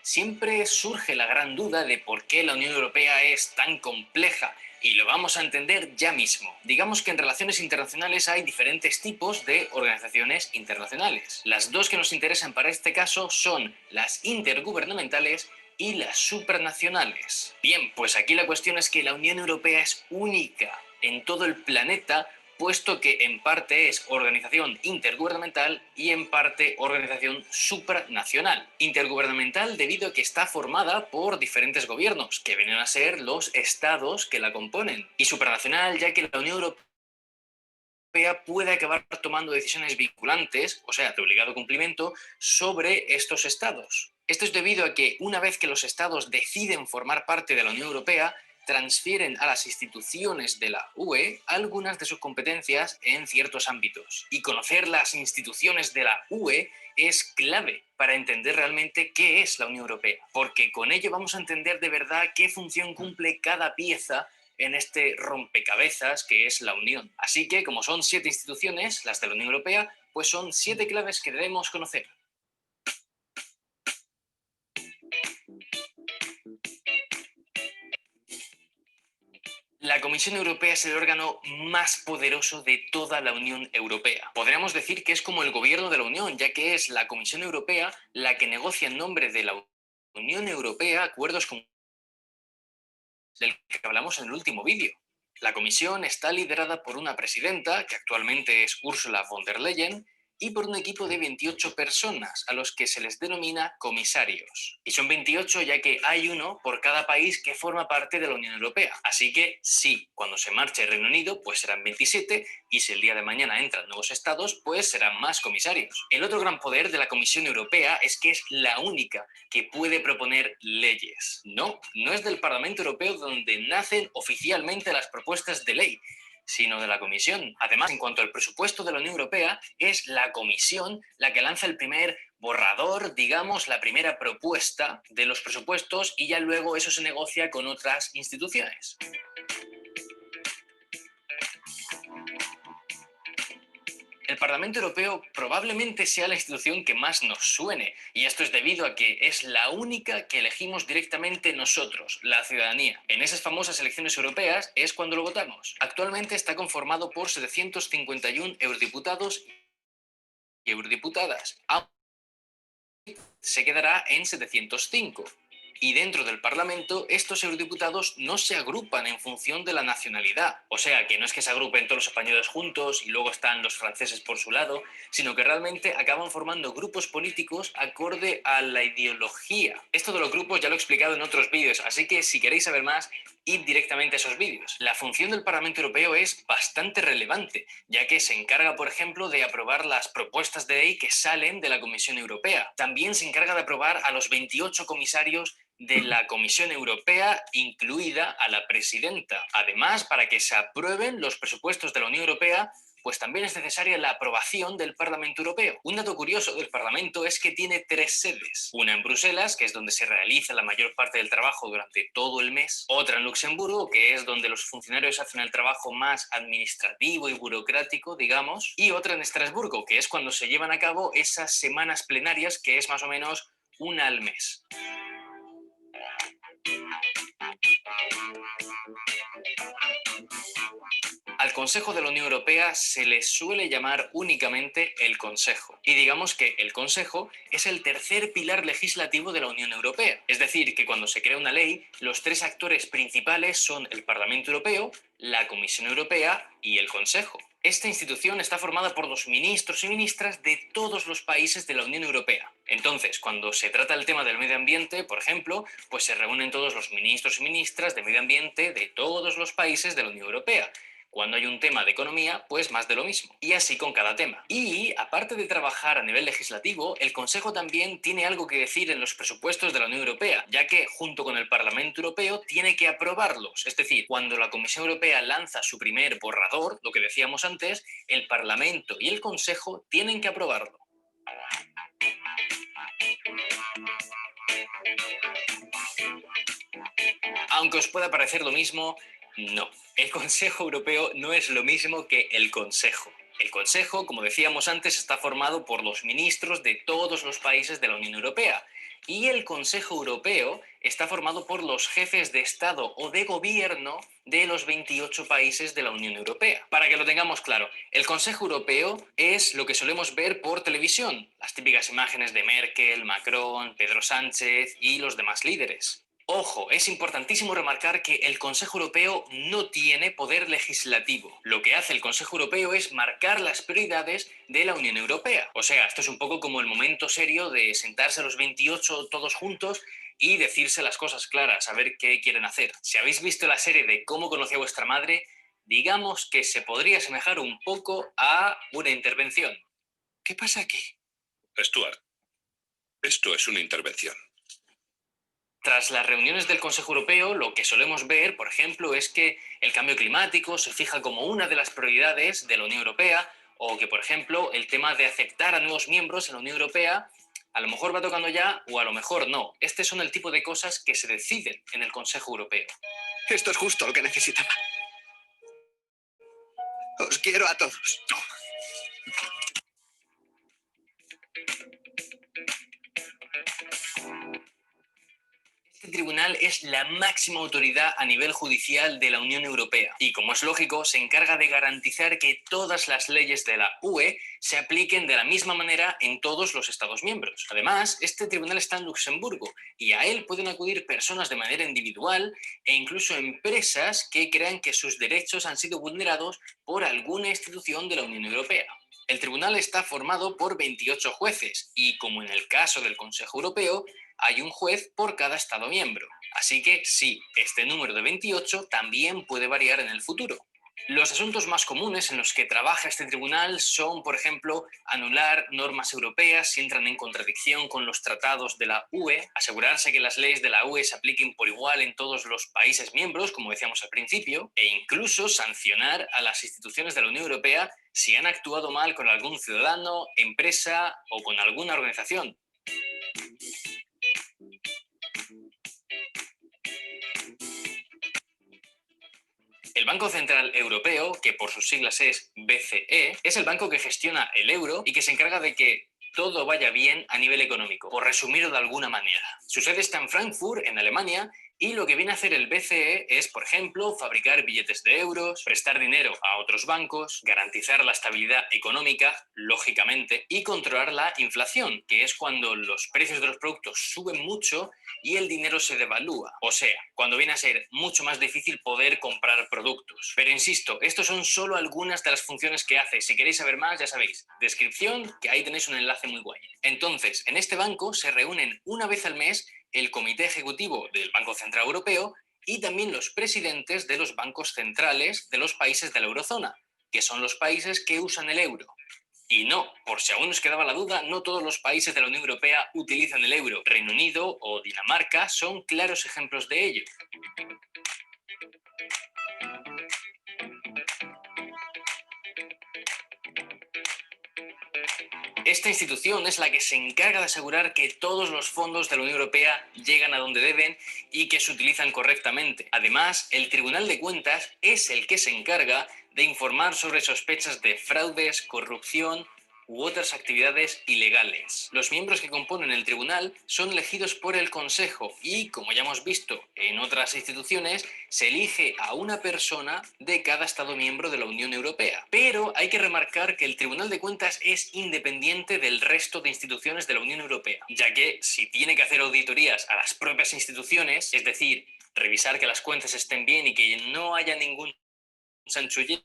Siempre surge la gran duda de por qué la Unión Europea es tan compleja, y lo vamos a entender ya mismo. Digamos que en relaciones internacionales hay diferentes tipos de organizaciones internacionales. Las dos que nos interesan para este caso son las intergubernamentales y las supranacionales. Bien, pues aquí la cuestión es que la Unión Europea es única en todo el planeta, puesto que en parte es organización intergubernamental y en parte organización supranacional. Intergubernamental debido a que está formada por diferentes gobiernos, que vienen a ser los estados que la componen. Y supranacional, ya que la Unión Europea puede acabar tomando decisiones vinculantes, o sea, de obligado cumplimiento, sobre estos estados. Esto es debido a que una vez que los estados deciden formar parte de la Unión Europea, transfieren a las instituciones de la UE algunas de sus competencias en ciertos ámbitos. Y conocer las instituciones de la UE es clave para entender realmente qué es la Unión Europea, porque con ello vamos a entender de verdad qué función cumple cada pieza en este rompecabezas que es la Unión. Así que, como son 7 instituciones, las de la Unión Europea, pues son 7 claves que debemos conocer. La Comisión Europea es el órgano más poderoso de toda la Unión Europea. Podríamos decir que es como el gobierno de la Unión, ya que es la Comisión Europea la que negocia en nombre de la Unión Europea acuerdos como del que hablamos en el último vídeo. La Comisión está liderada por una presidenta, que actualmente es Ursula von der Leyen, y por un equipo de 28 personas, a los que se les denomina comisarios. Y son 28 ya que hay uno por cada país que forma parte de la Unión Europea. Así que sí, cuando se marche el Reino Unido, pues serán 27, y si el día de mañana entran nuevos estados, pues serán más comisarios. El otro gran poder de la Comisión Europea es que es la única que puede proponer leyes. No es del Parlamento Europeo donde nacen oficialmente las propuestas de ley, sino de la Comisión. Además, en cuanto al presupuesto de la Unión Europea, es la Comisión la que lanza el primer borrador, digamos, la primera propuesta de los presupuestos, y ya luego eso se negocia con otras instituciones. El Parlamento Europeo probablemente sea la institución que más nos suene, y esto es debido a que es la única que elegimos directamente nosotros, la ciudadanía. En esas famosas elecciones europeas es cuando lo votamos. Actualmente está conformado por 751 eurodiputados y eurodiputadas. Se quedará en 705. Y dentro del Parlamento, estos eurodiputados no se agrupan en función de la nacionalidad. O sea, que no es que se agrupen todos los españoles juntos y luego están los franceses por su lado, sino que realmente acaban formando grupos políticos acorde a la ideología. Esto de los grupos ya lo he explicado en otros vídeos, así que si queréis saber más, id directamente a esos vídeos. La función del Parlamento Europeo es bastante relevante, ya que se encarga, por ejemplo, de aprobar las propuestas de ley que salen de la Comisión Europea. También se encarga de aprobar a los 28 comisarios de la Comisión Europea, incluida a la presidenta. Además, para que se aprueben los presupuestos de la Unión Europea, pues también es necesaria la aprobación del Parlamento Europeo. Un dato curioso del Parlamento es que tiene 3 sedes. Una en Bruselas, que es donde se realiza la mayor parte del trabajo durante todo el mes. Otra en Luxemburgo, que es donde los funcionarios hacen el trabajo más administrativo y burocrático, digamos. Y otra en Estrasburgo, que es cuando se llevan a cabo esas semanas plenarias, que es más o menos una al mes. Al Consejo de la Unión Europea se le suele llamar únicamente el Consejo. Y digamos que el Consejo es el tercer pilar legislativo de la Unión Europea. Es decir, que cuando se crea una ley, los 3 actores principales son el Parlamento Europeo, la Comisión Europea y el Consejo. Esta institución está formada por los ministros y ministras de todos los países de la Unión Europea. Entonces, cuando se trata el tema del medio ambiente, por ejemplo, pues se reúnen todos los ministros y ministras de medio ambiente de todos los países de la Unión Europea. Cuando hay un tema de economía, pues más de lo mismo. Y así con cada tema. Y, aparte de trabajar a nivel legislativo, el Consejo también tiene algo que decir en los presupuestos de la Unión Europea, ya que, junto con el Parlamento Europeo, tiene que aprobarlos. Es decir, cuando la Comisión Europea lanza su primer borrador, lo que decíamos antes, el Parlamento y el Consejo tienen que aprobarlo. Aunque os pueda parecer lo mismo, no. El Consejo Europeo no es lo mismo que el Consejo. El Consejo, como decíamos antes, está formado por los ministros de todos los países de la Unión Europea. Y el Consejo Europeo está formado por los jefes de Estado o de Gobierno de los 28 países de la Unión Europea. Para que lo tengamos claro, el Consejo Europeo es lo que solemos ver por televisión, las típicas imágenes de Merkel, Macron, Pedro Sánchez y los demás líderes. Ojo, es importantísimo remarcar que el Consejo Europeo no tiene poder legislativo. Lo que hace el Consejo Europeo es marcar las prioridades de la Unión Europea. O sea, esto es un poco como el momento serio de sentarse los 28 todos juntos y decirse las cosas claras, saber qué quieren hacer. Si habéis visto la serie de Cómo conocí a vuestra madre, digamos que se podría asemejar un poco a una intervención. ¿Qué pasa aquí? Stuart, esto es una intervención. Tras las reuniones del Consejo Europeo, lo que solemos ver, por ejemplo, es que el cambio climático se fija como una de las prioridades de la Unión Europea, o que, por ejemplo, el tema de aceptar a nuevos miembros en la Unión Europea a lo mejor va tocando ya o a lo mejor no. Este son el tipo de cosas que se deciden en el Consejo Europeo. Esto es justo lo que necesitaba. Os quiero a todos. Este tribunal es la máxima autoridad a nivel judicial de la Unión Europea y, como es lógico, se encarga de garantizar que todas las leyes de la UE se apliquen de la misma manera en todos los Estados miembros. Además, este tribunal está en Luxemburgo y a él pueden acudir personas de manera individual e incluso empresas que crean que sus derechos han sido vulnerados por alguna institución de la Unión Europea. El tribunal está formado por 28 jueces y, como en el caso del Consejo Europeo, hay un juez por cada Estado miembro. Así que sí, este número de 28 también puede variar en el futuro. Los asuntos más comunes en los que trabaja este tribunal son, por ejemplo, anular normas europeas si entran en contradicción con los tratados de la UE, asegurarse que las leyes de la UE se apliquen por igual en todos los países miembros, como decíamos al principio, e incluso sancionar a las instituciones de la Unión Europea si han actuado mal con algún ciudadano, empresa o con alguna organización. El Banco Central Europeo, que por sus siglas es BCE, es el banco que gestiona el euro y que se encarga de que todo vaya bien a nivel económico, por resumirlo de alguna manera. Su sede está en Frankfurt, en Alemania, Y lo que viene a hacer el BCE es, por ejemplo, fabricar billetes de euros, prestar dinero a otros bancos, garantizar la estabilidad económica, lógicamente, y controlar la inflación, que es cuando los precios de los productos suben mucho y el dinero se devalúa. O sea, cuando viene a ser mucho más difícil poder comprar productos. Pero insisto, estos son solo algunas de las funciones que hace. Si queréis saber más, ya sabéis, descripción, que ahí tenéis un enlace muy guay. Entonces, en este banco se reúnen una vez al mes el Comité Ejecutivo del Banco Central Europeo y también los presidentes de los bancos centrales de los países de la eurozona, que son los países que usan el euro. Y no, por si aún nos quedaba la duda, no todos los países de la Unión Europea utilizan el euro. Reino Unido o Dinamarca son claros ejemplos de ello. Esta institución es la que se encarga de asegurar que todos los fondos de la Unión Europea llegan a donde deben y que se utilizan correctamente. Además, el Tribunal de Cuentas es el que se encarga de informar sobre sospechas de fraudes, corrupción u otras actividades ilegales. Los miembros que componen el tribunal son elegidos por el Consejo y, como ya hemos visto en otras instituciones, se elige a una persona de cada Estado miembro de la Unión Europea. Pero hay que remarcar que el Tribunal de Cuentas es independiente del resto de instituciones de la Unión Europea, ya que si tiene que hacer auditorías a las propias instituciones, es decir, revisar que las cuentas estén bien y que no haya ningún chanchulleo,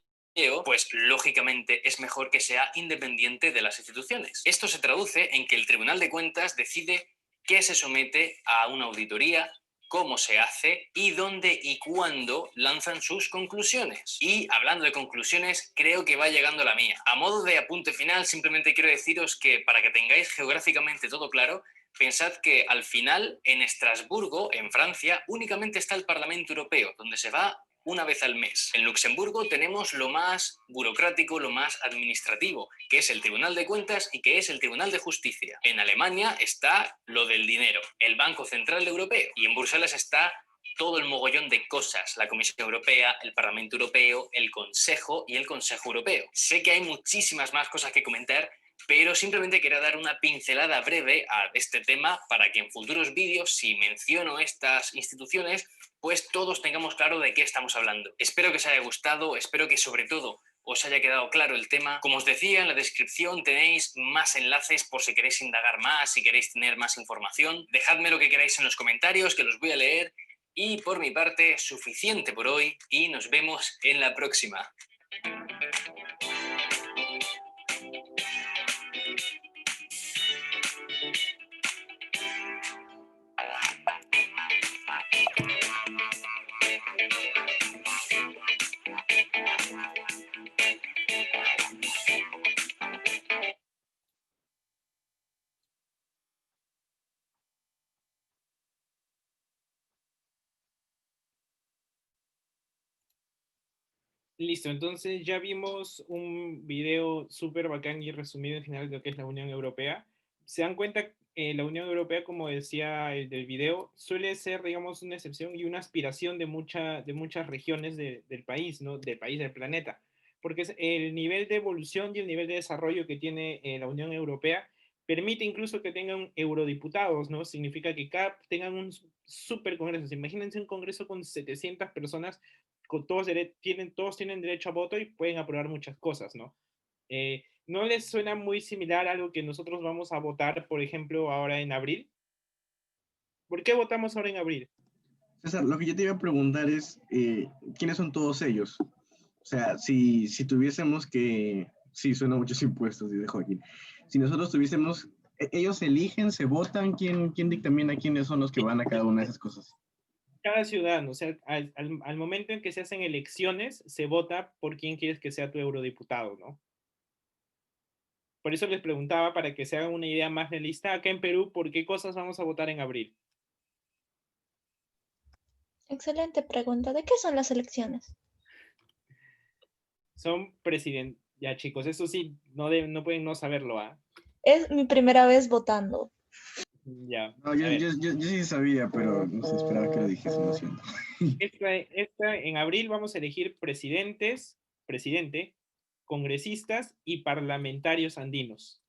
pues lógicamente es mejor que sea independiente de las instituciones. Esto se traduce en que el Tribunal de Cuentas decide qué se somete a una auditoría, cómo se hace y dónde y cuándo lanzan sus conclusiones. Y hablando de conclusiones, creo que va llegando la mía. A modo de apunte final, simplemente quiero deciros que para que tengáis geográficamente todo claro, pensad que al final en Estrasburgo, en Francia, únicamente está el Parlamento Europeo, donde se va una vez al mes. En Luxemburgo tenemos lo más burocrático, lo más administrativo, que es el Tribunal de Cuentas y que es el Tribunal de Justicia. En Alemania está lo del dinero, el Banco Central Europeo, y en Bruselas está todo el mogollón de cosas, la Comisión Europea, el Parlamento Europeo, el Consejo y el Consejo Europeo. Sé que hay muchísimas más cosas que comentar, pero simplemente quería dar una pincelada breve a este tema para que en futuros vídeos, si menciono estas instituciones, pues todos tengamos claro de qué estamos hablando. Espero que os haya gustado, espero que sobre todo os haya quedado claro el tema. Como os decía, en la descripción tenéis más enlaces por si queréis indagar más, si queréis tener más información. Dejadme lo que queráis en los comentarios, que los voy a leer. Y por mi parte, suficiente por hoy y nos vemos en la próxima. Listo, entonces ya vimos un video súper bacán y resumido en general de lo que es la Unión Europea. Se dan cuenta, la Unión Europea, como decía el del video, suele ser, digamos, una excepción y una aspiración de muchas regiones del país, ¿no? Del país, del planeta. Porque es el nivel de evolución y el nivel de desarrollo que tiene la Unión Europea permite incluso que tengan eurodiputados, ¿no? Significa que tengan un súper congreso. Imagínense un congreso con 700 personas todos tienen derecho a voto y pueden aprobar muchas cosas, ¿no? ¿No les suena muy similar a algo que nosotros vamos a votar, por ejemplo, ahora en abril? ¿Por qué votamos ahora en abril? César, lo que yo te iba a preguntar es, ¿quiénes son todos ellos? O sea, si tuviésemos que, sí, suena muchos impuestos, dice Joaquín. Si nosotros tuviésemos, ellos eligen, se votan, ¿quién dictamina quiénes son los que van a cada una de esas cosas? Cada ciudadano, o sea, al momento en que se hacen elecciones, se vota por quién quieres que sea tu eurodiputado, ¿no? Por eso les preguntaba, para que se hagan una idea más realista, acá en Perú, ¿por qué cosas vamos a votar en abril? Excelente pregunta. ¿De qué son las elecciones? Son presidente. Ya, chicos, eso sí, no pueden no saberlo, ¿ah? Es mi primera vez votando. Ya. No, a ver. yo sí sabía, pero no se esperaba que lo dijese, lo siento. En abril vamos a elegir presidente, congresistas y parlamentarios andinos.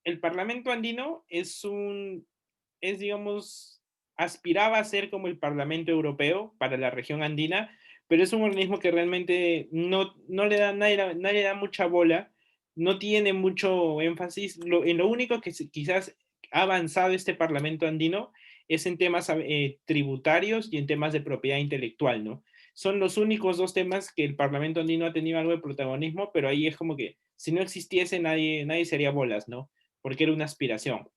El Parlamento andino es digamos, aspiraba a ser como el Parlamento Europeo para la región andina, pero es un organismo que realmente no le da, nadie le da mucha bola, no tiene mucho énfasis. En lo único que quizás ha avanzado este Parlamento andino es en temas tributarios y en temas de propiedad intelectual, ¿no? Son los únicos dos temas que el Parlamento andino ha tenido algo de protagonismo, pero ahí es como que si no existiese nadie se haría bolas, ¿no? Porque era una aspiración.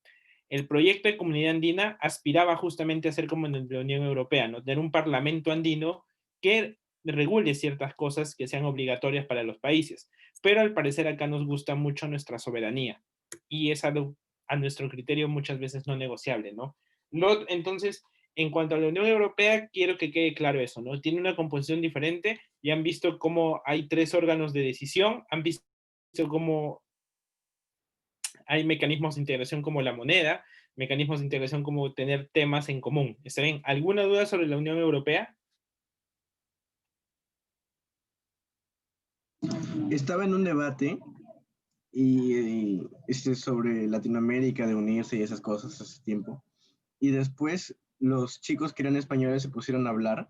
El proyecto de Comunidad Andina aspiraba justamente a ser como en la Unión Europea, ¿no? Tener un parlamento andino que regule ciertas cosas que sean obligatorias para los países. Pero al parecer acá nos gusta mucho nuestra soberanía y es algo a nuestro criterio muchas veces no negociable, ¿no? Entonces, en cuanto a la Unión Europea, quiero que quede claro eso, ¿no? Tiene una composición diferente y han visto cómo hay 3 órganos de decisión, han visto cómo hay mecanismos de integración como la moneda, mecanismos de integración como tener temas en común. ¿Está bien? ¿Alguna duda sobre la Unión Europea? Estaba en un debate sobre Latinoamérica, de unirse y esas cosas hace tiempo. Y después los chicos que eran españoles se pusieron a hablar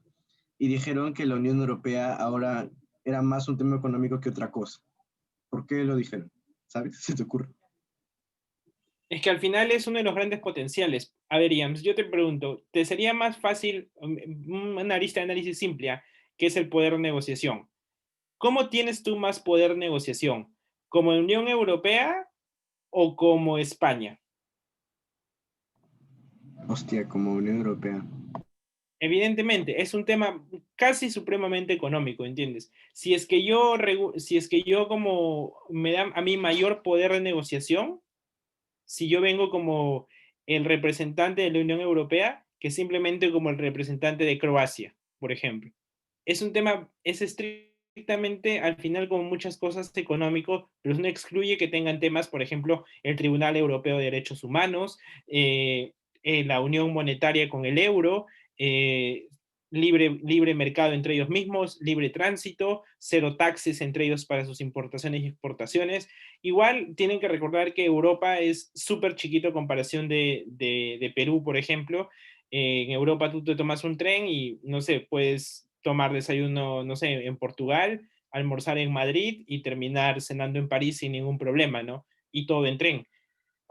y dijeron que la Unión Europea ahora era más un tema económico que otra cosa. ¿Por qué lo dijeron? ¿Sabes? ¿Se te ocurre? Es que al final es uno de los grandes potenciales. A ver, Iams, yo te pregunto, ¿te sería más fácil una arista de análisis simple, que es el poder de negociación? ¿Cómo tienes tú más poder de negociación? ¿Como Unión Europea o como España? Hostia, como Unión Europea. Evidentemente, es un tema casi supremamente económico, ¿entiendes? Si es que yo como me da a mí mayor poder de negociación, si yo vengo como el representante de la Unión Europea, que simplemente como el representante de Croacia, por ejemplo. Es un tema, es estrictamente al final como muchas cosas económico, pero eso no excluye que tengan temas, por ejemplo, el Tribunal Europeo de Derechos Humanos, la Unión Monetaria con el euro, eh, libre mercado entre ellos mismos, libre tránsito, cero taxes entre ellos para sus importaciones y exportaciones. Igual tienen que recordar que Europa es súper chiquito en comparación de Perú, por ejemplo. En Europa tú te tomas un tren y, no sé, puedes tomar desayuno, no sé, en Portugal, almorzar en Madrid y terminar cenando en París sin ningún problema, ¿no? Y todo en tren.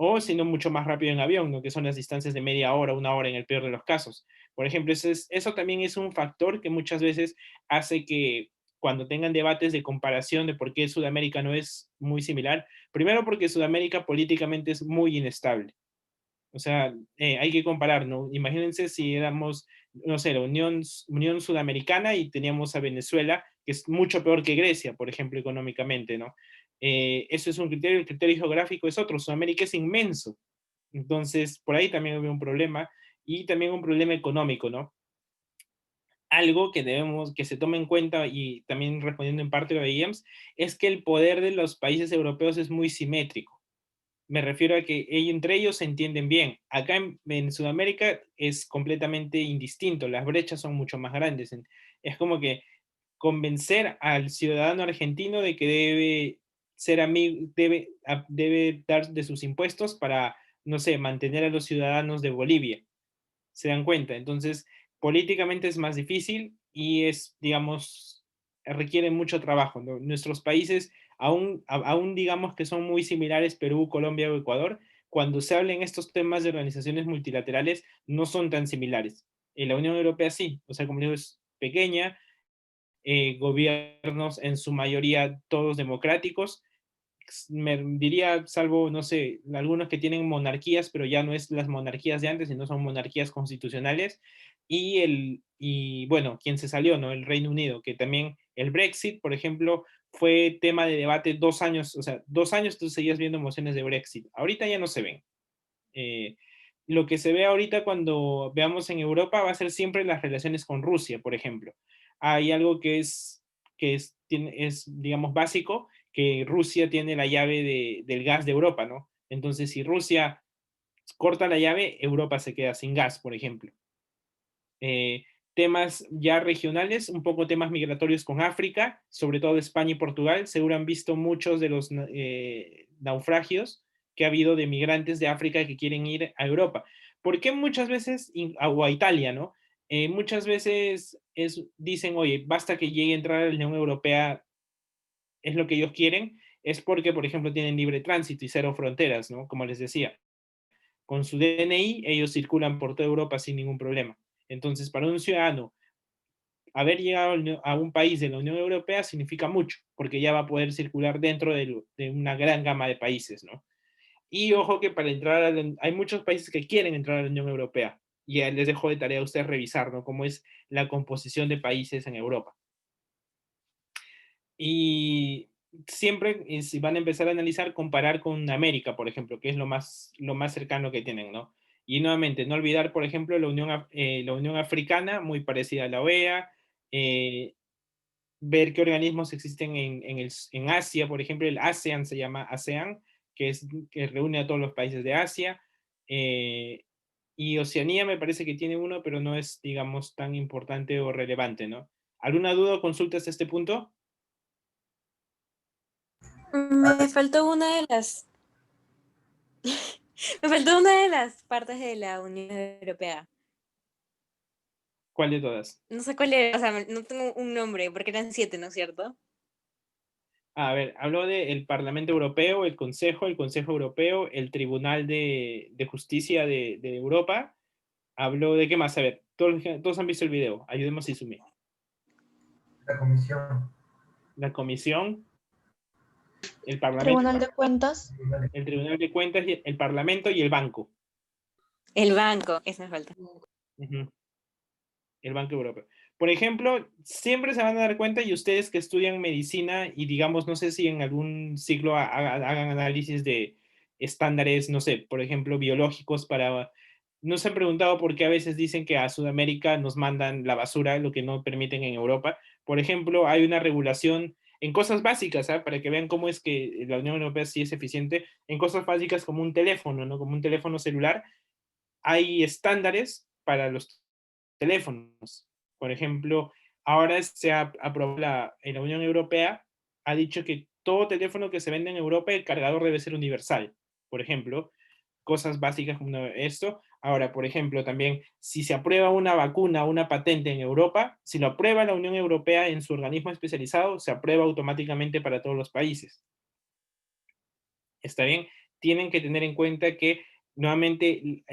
O si no, mucho más rápido en avión, ¿no? Que son las distancias de media hora, una hora en el peor de los casos. Por ejemplo, eso también es un factor que muchas veces hace que cuando tengan debates de comparación de por qué Sudamérica no es muy similar, primero porque Sudamérica políticamente es muy inestable. O sea, hay que comparar, ¿no? Imagínense si éramos, no sé, la Unión Sudamericana y teníamos a Venezuela, que es mucho peor que Grecia, por ejemplo, económicamente, ¿no? Eso es un criterio, el criterio geográfico es otro, Sudamérica es inmenso. Entonces, por ahí también había un problema y también un problema económico, ¿no? Algo que que se tome en cuenta y también respondiendo en parte a lo de James, es que el poder de los países europeos es muy simétrico. Me refiero a que entre ellos se entienden bien. Acá en Sudamérica es completamente indistinto, las brechas son mucho más grandes. Es como que convencer al ciudadano argentino de que debe ser amigo, debe dar de sus impuestos para, no sé, mantener a los ciudadanos de Bolivia. ¿Se dan cuenta? Entonces, políticamente es más difícil y digamos, requiere mucho trabajo, ¿no? Nuestros países, aún digamos que son muy similares, Perú, Colombia o Ecuador, cuando se hablan estos temas de organizaciones multilaterales, no son tan similares. En la Unión Europea sí, o sea, como digo, es pequeña, gobiernos en su mayoría todos democráticos, me diría, salvo, no sé, algunos que tienen monarquías, pero ya no es las monarquías de antes, sino son monarquías constitucionales, y bueno, quien se salió, ¿no? El Reino Unido, que también el Brexit, por ejemplo, fue tema de debate 2 años, o sea, 2 años tú seguías viendo mociones de Brexit, ahorita ya no se ven. Eh, lo que se ve ahorita cuando veamos en Europa va a ser siempre las relaciones con Rusia, por ejemplo. Hay algo es digamos, básico, que Rusia tiene la llave del gas de Europa, ¿no? Entonces, si Rusia corta la llave, Europa se queda sin gas, por ejemplo. Temas ya regionales, un poco temas migratorios con África, sobre todo España y Portugal, seguro han visto muchos de los naufragios que ha habido de migrantes de África que quieren ir a Europa. ¿Por qué muchas veces, o a Italia, ¿no? Muchas veces dicen, oye, basta que llegue a entrar a la Unión Europea, es lo que ellos quieren, es porque, por ejemplo, tienen libre tránsito y cero fronteras, ¿no? Como les decía, con su DNI ellos circulan por toda Europa sin ningún problema. Entonces, para un ciudadano, haber llegado a un país de la Unión Europea significa mucho, porque ya va a poder circular dentro de una gran gama de países, ¿no? Y ojo que para entrar hay muchos países que quieren entrar a la Unión Europea, y les dejo de tarea a ustedes revisar, ¿no? Cómo es la composición de países en Europa. Y siempre, si van a empezar a analizar, comparar con América, por ejemplo, que es lo más cercano que tienen, ¿no? Y nuevamente, no olvidar, por ejemplo, la Unión Africana, muy parecida a la OEA, ver qué organismos existen en Asia, por ejemplo, el ASEAN se llama ASEAN, que reúne a todos los países de Asia, y Oceanía me parece que tiene uno, pero no es, digamos, tan importante o relevante, ¿no? ¿Alguna duda o consulta hasta este punto? Me faltó una de las... Me faltó una de las partes de la Unión Europea. ¿Cuál de todas? No sé cuál era, o sea, no tengo un nombre, porque eran 7, ¿no es cierto? A ver, habló del Parlamento Europeo, el Consejo Europeo, el Tribunal de Justicia de Europa. Habló de qué más. A ver, todos han visto el video. Ayudemos a Izumi. La comisión. La Comisión, el Parlamento, Tribunal de Cuentas. el Tribunal de Cuentas, el Parlamento y el Banco. El banco, eso me falta. Ujú. El Banco Europeo. Por ejemplo, siempre se van a dar cuenta, y ustedes que estudian medicina y digamos, no sé si en algún ciclo hagan análisis de estándares, no sé, por ejemplo, biológicos para... ¿No se han preguntado por qué a veces dicen que a Sudamérica nos mandan la basura, lo que no permiten en Europa? Por ejemplo, hay una regulación en cosas básicas, ¿ah? Para que vean cómo es que la Unión Europea sí es eficiente, en cosas básicas como un teléfono, ¿no? Como un teléfono celular, hay estándares para los teléfonos. Por ejemplo, ahora se ha aprobado en la Unión Europea, ha dicho que todo teléfono que se vende en Europa, el cargador debe ser universal. Por ejemplo, cosas básicas como esto. Ahora, por ejemplo, también, si se aprueba una vacuna o una patente en Europa, si lo aprueba la Unión Europea en su organismo especializado, se aprueba automáticamente para todos los países. ¿Está bien? Tienen que tener en cuenta que, nuevamente,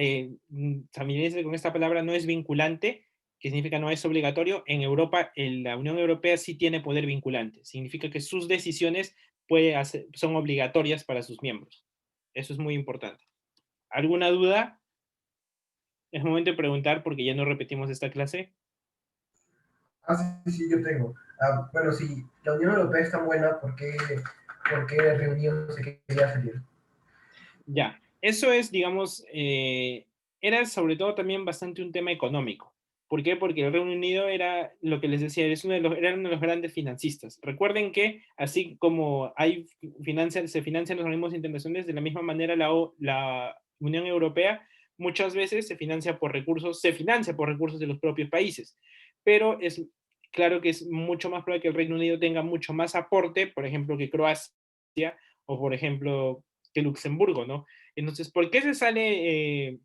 familiarícense con esta palabra, no es vinculante, que significa no es obligatorio. En Europa, la Unión Europea sí tiene poder vinculante. Significa que sus decisiones son obligatorias para sus miembros. Eso es muy importante. ¿Alguna duda? Es momento de preguntar porque ya no repetimos esta clase. Sí, yo tengo. Bueno, si la Unión Europea es tan buena, ¿por qué el Reino Unido se quería salir? Ya, eso es, digamos, era sobre todo también bastante un tema económico. ¿Por qué? Porque el Reino Unido era, lo que les decía, era uno de los grandes financistas. Recuerden que así como se financian los organismos internacionales, de la misma manera la Unión Europea muchas veces se financia por recursos de los propios países. Pero es claro que es mucho más probable que el Reino Unido tenga mucho más aporte, por ejemplo, que Croacia, o por ejemplo, que Luxemburgo, ¿no? Entonces, ¿por qué se sale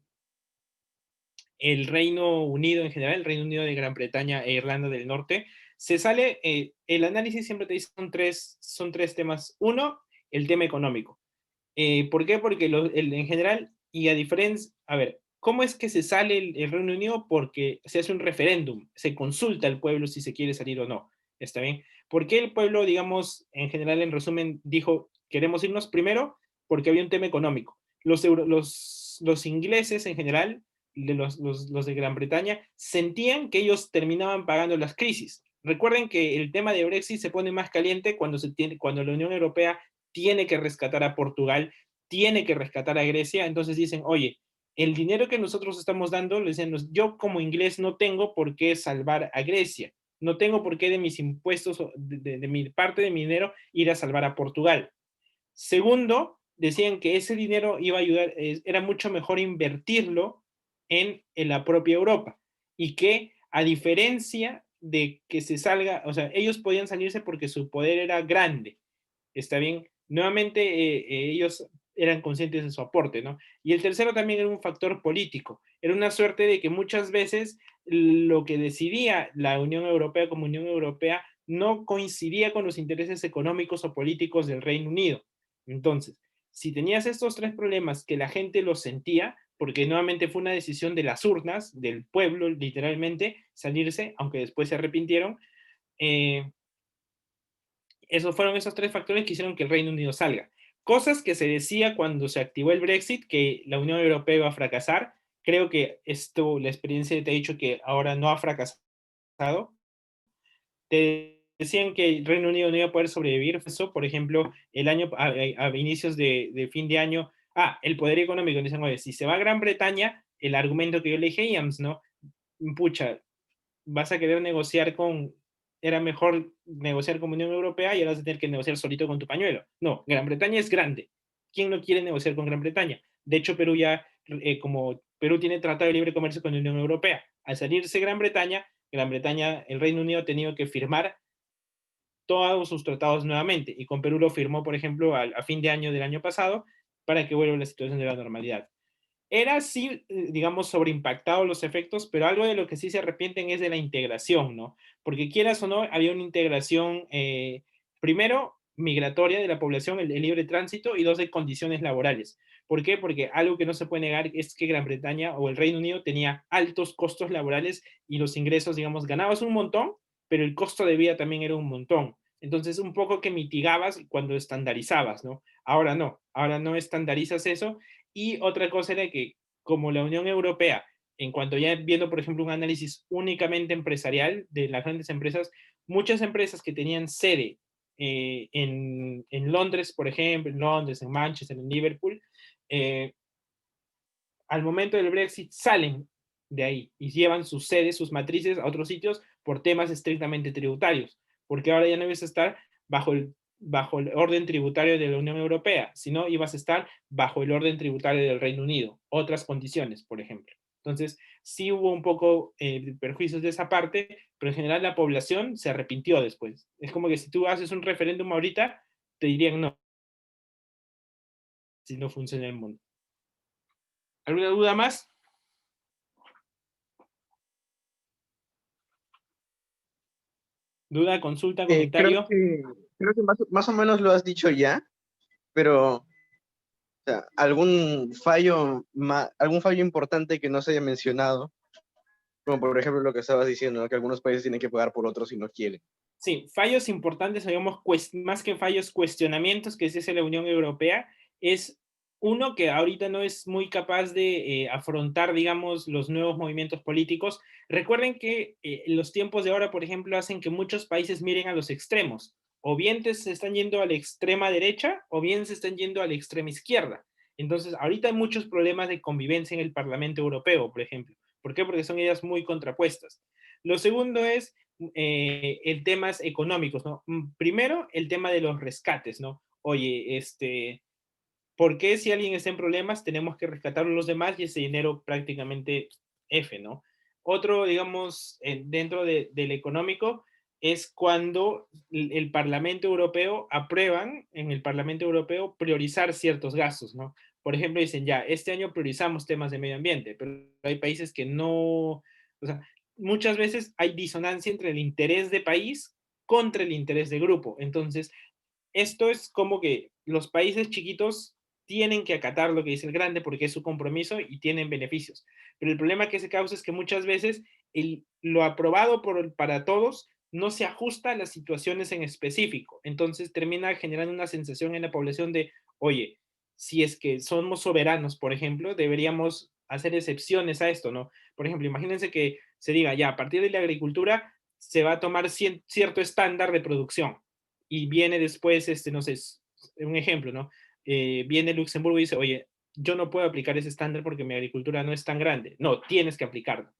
el Reino Unido en general, el Reino Unido de Gran Bretaña e Irlanda del Norte? Se sale, el análisis siempre te dice son tres temas. Uno, el tema económico. ¿Por qué? Porque en general, y a diferencia, a ver, ¿cómo es que se sale el Reino Unido? Porque se hace un referéndum, se consulta al pueblo si se quiere salir o no. ¿Está bien? ¿Por qué el pueblo, digamos, en general, en resumen, dijo, queremos irnos? Primero, porque había un tema económico. Los ingleses en general, los de Gran Bretaña, sentían que ellos terminaban pagando las crisis. Recuerden que el tema de Brexit se pone más caliente cuando la Unión Europea tiene que rescatar a Portugal, tiene que rescatar a Grecia. Entonces dicen, oye, el dinero que nosotros estamos dando, le dicen, yo como inglés no tengo por qué salvar a Grecia, no tengo por qué de mis impuestos, de mi parte de mi dinero, ir a salvar a Portugal. Segundo, decían que ese dinero iba a ayudar, era mucho mejor invertirlo en la propia Europa, y que a diferencia de que se salga, o sea, ellos podían salirse porque su poder era grande. ¿Está bien? Nuevamente, ellos eran conscientes de su aporte, ¿no? Y el tercero también era un factor político. Era una suerte de que muchas veces lo que decidía la Unión Europea como Unión Europea no coincidía con los intereses económicos o políticos del Reino Unido. Entonces, si tenías estos tres problemas que la gente los sentía, porque nuevamente fue una decisión de las urnas, del pueblo, literalmente, salirse, aunque después se arrepintieron, esos fueron esos tres factores que hicieron que el Reino Unido salga. Cosas que se decía cuando se activó el Brexit, que la Unión Europea iba a fracasar. Creo que esto, la experiencia te ha dicho que ahora no ha fracasado. Te decían que el Reino Unido no iba a poder sobrevivir. Eso, por ejemplo, el año, a inicios de fin de año, el poder económico. Dicen, oye, si se va a Gran Bretaña, el argumento que yo le dije a Iams, ¿no? Pucha, vas a querer negociar con, era mejor negociar con Unión Europea y ahora vas a tener que negociar solito con tu pañuelo. No, Gran Bretaña es grande. ¿Quién no quiere negociar con Gran Bretaña? De hecho, Perú ya, como Perú tiene tratado de libre comercio con la Unión Europea, al salirse Gran Bretaña, el Reino Unido ha tenido que firmar todos sus tratados nuevamente, y con Perú lo firmó, por ejemplo, a fin de año del año pasado, para que vuelva la situación de la normalidad. Era sí, digamos, sobreimpactado los efectos, pero algo de lo que sí se arrepienten es de la integración, ¿no? Porque quieras o no, había una integración, primero, migratoria de la población, el libre tránsito, y dos, de condiciones laborales. ¿Por qué? Porque algo que no se puede negar es que Gran Bretaña o el Reino Unido tenía altos costos laborales y los ingresos, digamos, ganabas un montón, pero el costo de vida también era un montón. Entonces, un poco que mitigabas cuando estandarizabas, ¿no? Ahora no estandarizas eso. Y otra cosa era que, como la Unión Europea, en cuanto ya viendo, por ejemplo, un análisis únicamente empresarial de las grandes empresas, muchas empresas que tenían sede en Londres, por ejemplo, en Londres, en Manchester, en Liverpool, al momento del Brexit salen de ahí y llevan sus sedes, sus matrices a otros sitios por temas estrictamente tributarios, porque ahora ya no ibas a estar bajo el orden tributario de la Unión Europea, sino ibas a estar bajo el orden tributario del Reino Unido, otras condiciones, por ejemplo. Entonces, sí hubo un poco de perjuicios de esa parte, pero en general la población se arrepintió después. Es como que si tú haces un referéndum ahorita, te dirían no, si no funciona el mundo. ¿Alguna duda más? ¿Duda, consulta, comentario? Creo que más o menos lo has dicho ya, pero o sea, algún fallo importante que no se haya mencionado, como por ejemplo lo que estabas diciendo, ¿no? Que algunos países tienen que pagar por otros si no quieren. Sí, fallos importantes, digamos, más que fallos, cuestionamientos que se hace la Unión Europea, es uno que ahorita no es muy capaz de afrontar, digamos, los nuevos movimientos políticos. Recuerden que los tiempos de ahora, por ejemplo, hacen que muchos países miren a los extremos. O bien se están yendo a la extrema derecha, o bien se están yendo a la extrema izquierda. Entonces, ahorita hay muchos problemas de convivencia en el Parlamento Europeo, por ejemplo. ¿Por qué? Porque son ideas muy contrapuestas. Lo segundo es el temas económicos, ¿no? Primero, el tema de los rescates, ¿no? Oye, ¿por qué si alguien está en problemas tenemos que rescatar a los demás y ese dinero prácticamente F, ¿no? Otro, digamos, dentro del económico es cuando el Parlamento Europeo aprueban en el Parlamento Europeo priorizar ciertos gastos, ¿no? Por ejemplo, dicen ya, este año priorizamos temas de medio ambiente, pero hay países que no, o sea, muchas veces hay disonancia entre el interés de país contra el interés de grupo. Entonces, esto es como que los países chiquitos tienen que acatar lo que dice el grande porque es su compromiso y tienen beneficios. Pero el problema que se causa es que muchas veces lo aprobado para todos no se ajusta a las situaciones en específico. Entonces termina generando una sensación en la población de, oye, si es que somos soberanos, por ejemplo, deberíamos hacer excepciones a esto, ¿no? Por ejemplo, imagínense que se diga, ya, a partir de la agricultura se va a tomar cierto estándar de producción y viene después, no sé, un ejemplo, ¿no? Viene Luxemburgo y dice, oye, yo no puedo aplicar ese estándar porque mi agricultura no es tan grande. No, tienes que aplicarlo.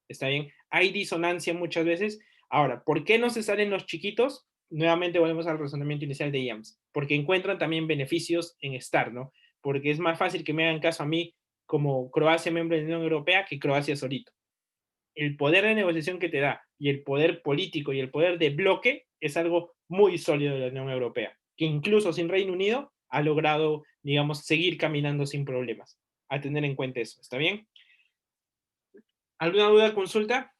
¿Está bien? Hay disonancia muchas veces. Ahora, ¿por qué no se salen los chiquitos? Nuevamente volvemos al razonamiento inicial de IAMS. Porque encuentran también beneficios en estar, ¿no? Porque es más fácil que me hagan caso a mí como Croacia miembro de la Unión Europea que Croacia solito. El poder de negociación que te da y el poder político y el poder de bloque es algo muy sólido de la Unión Europea, que incluso sin Reino Unido ha logrado, digamos, seguir caminando sin problemas. A tener en cuenta eso, ¿está bien? ¿Alguna duda, consulta?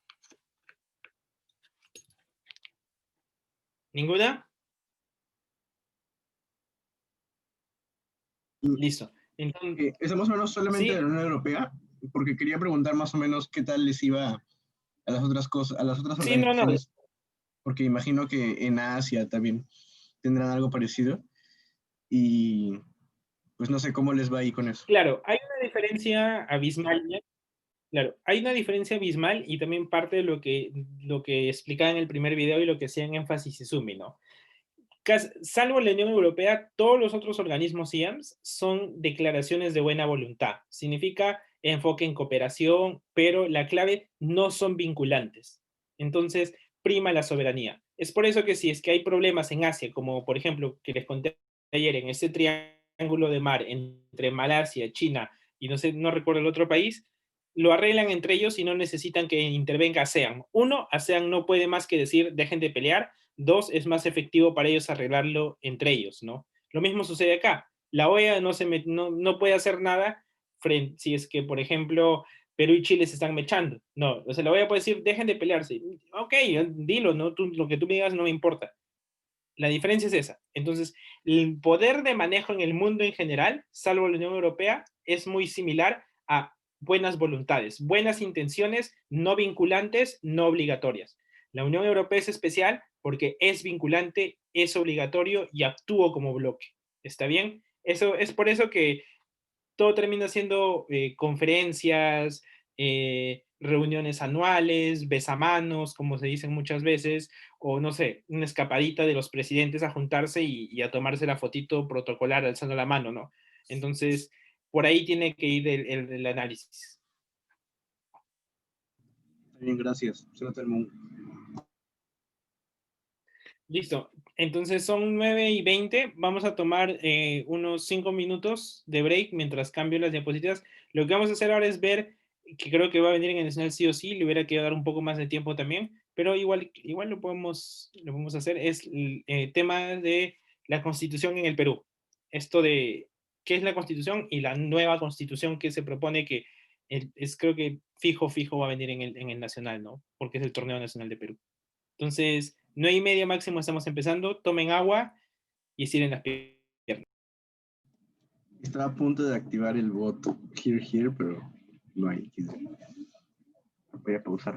¿Ninguna? Listo. Entonces, ¿Estamos hablando solamente de sí, la Unión Europea? Porque quería preguntar más o menos qué tal les iba a las otras cosas, a las otras sí, no, no. organizaciones, porque imagino que en Asia también tendrán algo parecido. Y pues no sé cómo les va ahí con eso. Claro, hay una diferencia abismal. Claro, hay una diferencia abismal y también parte de lo que explicaba en el primer video y lo que hacían énfasis Izumi, ¿no? Salvo la Unión Europea, todos los otros organismos IAMS son declaraciones de buena voluntad. Significa enfoque en cooperación, pero la clave no son vinculantes. Entonces, prima la soberanía. Es por eso que si es que hay problemas en Asia, como por ejemplo, que les conté ayer, en ese triángulo de mar entre Malasia, China y no sé, no recuerdo el otro país, lo arreglan entre ellos y no necesitan que intervenga ASEAN. Uno, ASEAN no puede más que decir, dejen de pelear. Dos, es más efectivo para ellos arreglarlo entre ellos, ¿no? Lo mismo sucede acá. La OEA no puede hacer nada si es que, por ejemplo, Perú y Chile se están mechando. No, o sea, la OEA puede decir, dejen de pelearse. Ok, dilo, ¿no? Lo que tú me digas no me importa. La diferencia es esa. Entonces, el poder de manejo en el mundo en general, salvo la Unión Europea, es muy similar a buenas voluntades, buenas intenciones, no vinculantes, no obligatorias. La Unión Europea es especial porque es vinculante, es obligatorio y actúa como bloque. ¿Está bien? Eso es por eso que todo termina siendo conferencias, reuniones anuales, besamanos, como se dicen muchas veces, o no sé, una escapadita de los presidentes a juntarse y a tomarse la fotito protocolar alzando la mano, ¿no? Entonces, por ahí tiene que ir el análisis. Bien, gracias. Se nota el mundo. Listo. Entonces son 9:20. Vamos a tomar unos 5 minutos de break mientras cambio las diapositivas. Lo que vamos a hacer ahora es ver, que creo que va a venir en el nacional sí o sí, le hubiera querido dar un poco más de tiempo también, pero igual lo podemos hacer, es el tema de la constitución en el Perú. Esto de qué es la constitución y la nueva constitución que se propone que es creo que fijo va a venir en el nacional, ¿no? Porque es el torneo nacional de Perú. Entonces, 9:30 máximo estamos empezando. Tomen agua y estiren las piernas. Estaba a punto de activar el bot here, pero no hay. Voy a pausar.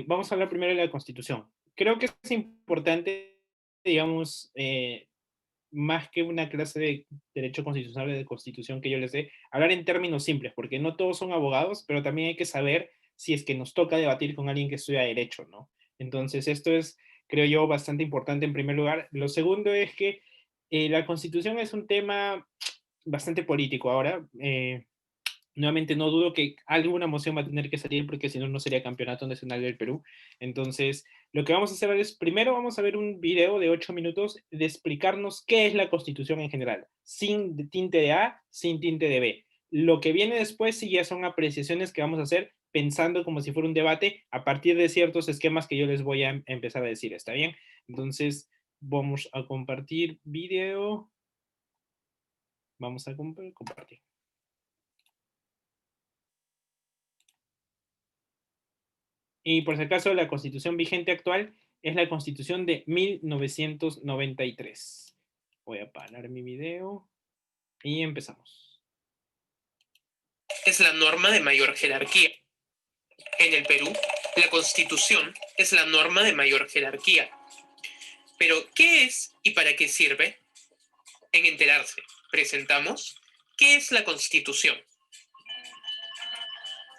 Vamos a hablar primero de la Constitución. Creo que es importante, digamos, más que una clase de derecho constitucional de constitución que yo les dé, hablar en términos simples, porque no todos son abogados, pero también hay que saber si es que nos toca debatir con alguien que estudia derecho, ¿no? Entonces, esto es, creo yo, bastante importante en primer lugar. Lo segundo es que la constitución es un tema bastante político ahora. Nuevamente no dudo que alguna moción va a tener que salir porque si no, no sería campeonato nacional del Perú. Entonces, lo que vamos a hacer es, primero vamos a ver un video de 8 minutos de explicarnos qué es la Constitución en general, sin tinte de A, sin tinte de B. Lo que viene después sí ya son apreciaciones que vamos a hacer pensando como si fuera un debate a partir de ciertos esquemas que yo les voy a empezar a decir, ¿está bien? Entonces, vamos a compartir video. Vamos a compartir. Y por si acaso, la constitución vigente actual es la constitución de 1993. Voy a parar mi video y empezamos. Es la norma de mayor jerarquía. En el Perú, la Constitución es la norma de mayor jerarquía. Pero, ¿qué es y para qué sirve? En Enterarse, presentamos ¿qué es la Constitución?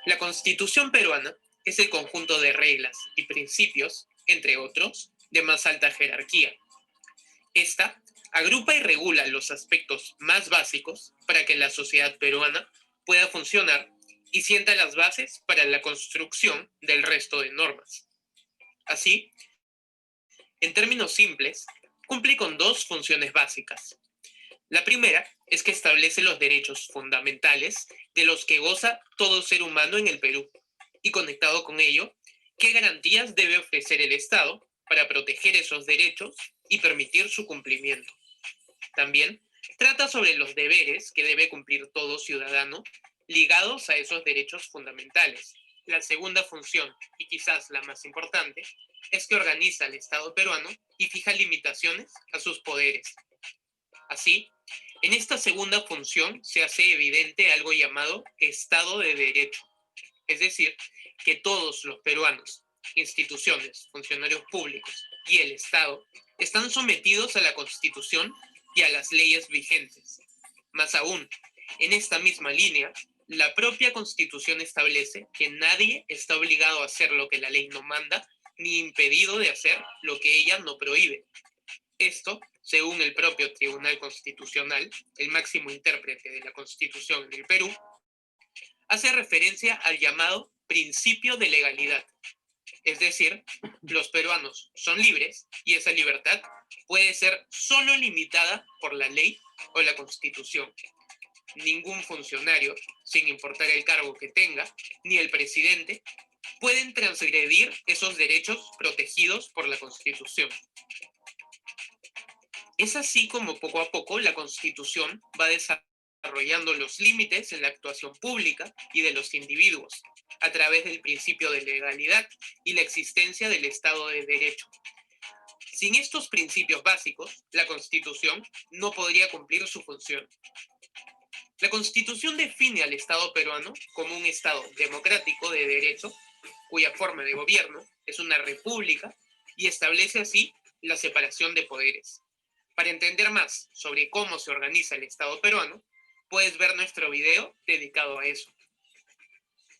La Constitución peruana es el conjunto de reglas y principios, entre otros, de más alta jerarquía. Esta agrupa y regula los aspectos más básicos para que la sociedad peruana pueda funcionar y sienta las bases para la construcción del resto de normas. Así, en términos simples, cumple con dos funciones básicas. La primera es que establece los derechos fundamentales de los que goza todo ser humano en el Perú y, conectado con ello, qué garantías debe ofrecer el Estado para proteger esos derechos y permitir su cumplimiento. También trata sobre los deberes que debe cumplir todo ciudadano ligados a esos derechos fundamentales. La segunda función, y quizás la más importante, es que organiza al Estado peruano y fija limitaciones a sus poderes. Así, en esta segunda función se hace evidente algo llamado Estado de Derecho, es decir, que todos los peruanos, instituciones, funcionarios públicos y el Estado están sometidos a la Constitución y a las leyes vigentes. Más aún, en esta misma línea, la propia Constitución establece que nadie está obligado a hacer lo que la ley no manda, ni impedido de hacer lo que ella no prohíbe. Esto, según el propio Tribunal Constitucional, el máximo intérprete de la Constitución en el Perú, hace referencia al llamado principio de legalidad. Es decir, los peruanos son libres y esa libertad puede ser solo limitada por la ley o la Constitución. Ningún funcionario, sin importar el cargo que tenga, ni el presidente, pueden transgredir esos derechos protegidos por la Constitución. Es así como poco a poco la Constitución va desarrollando los límites en la actuación pública y de los individuos, a través del principio de legalidad y la existencia del Estado de Derecho. Sin estos principios básicos, la Constitución no podría cumplir su función. La Constitución define al Estado peruano como un Estado democrático de derecho, cuya forma de gobierno es una república y establece así la separación de poderes. Para entender más sobre cómo se organiza el Estado peruano, puedes ver nuestro video dedicado a eso.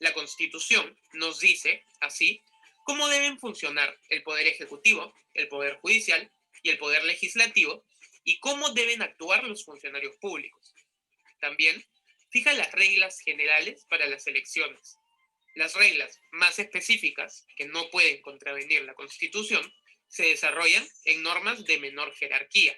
La Constitución nos dice, así, cómo deben funcionar el Poder Ejecutivo, el Poder Judicial y el Poder Legislativo y cómo deben actuar los funcionarios públicos. También fija las reglas generales para las elecciones. Las reglas más específicas, que no pueden contravenir la Constitución, se desarrollan en normas de menor jerarquía.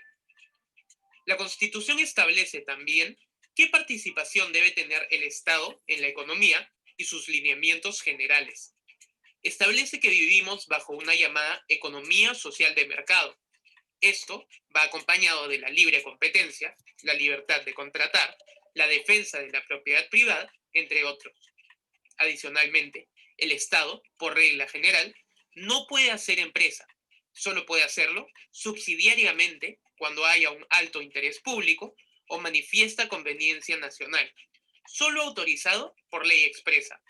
La Constitución establece también qué participación debe tener el Estado en la economía y sus lineamientos generales. Establece que vivimos bajo una llamada economía social de mercado. Esto va acompañado de la libre competencia, la libertad de contratar, la defensa de la propiedad privada, entre otros. Adicionalmente, el Estado, por regla general, no puede hacer empresa, solo puede hacerlo subsidiariamente cuando haya un alto interés público o manifiesta conveniencia nacional, solo autorizado por ley expresa.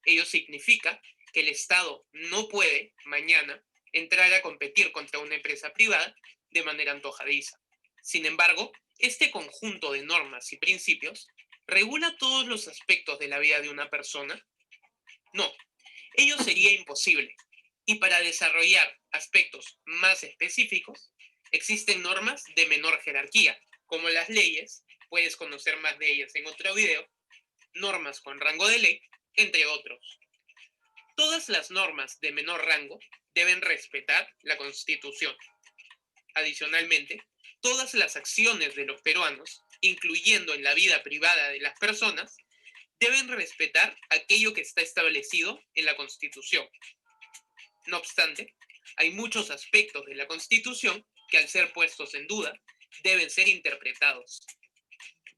Ello significa que el Estado no puede, mañana, entrar a competir contra una empresa privada de manera antojadiza. Sin embargo, este conjunto de normas y principios ¿regula todos los aspectos de la vida de una persona? No, ello sería imposible. Y para desarrollar aspectos más específicos, existen normas de menor jerarquía, como las leyes, puedes conocer más de ellas en otro video, normas con rango de ley, entre otros. Todas las normas de menor rango deben respetar la Constitución. Adicionalmente, todas las acciones de los peruanos, incluyendo en la vida privada de las personas, deben respetar aquello que está establecido en la Constitución. No obstante, hay muchos aspectos de la Constitución que, al ser puestos en duda, deben ser interpretados.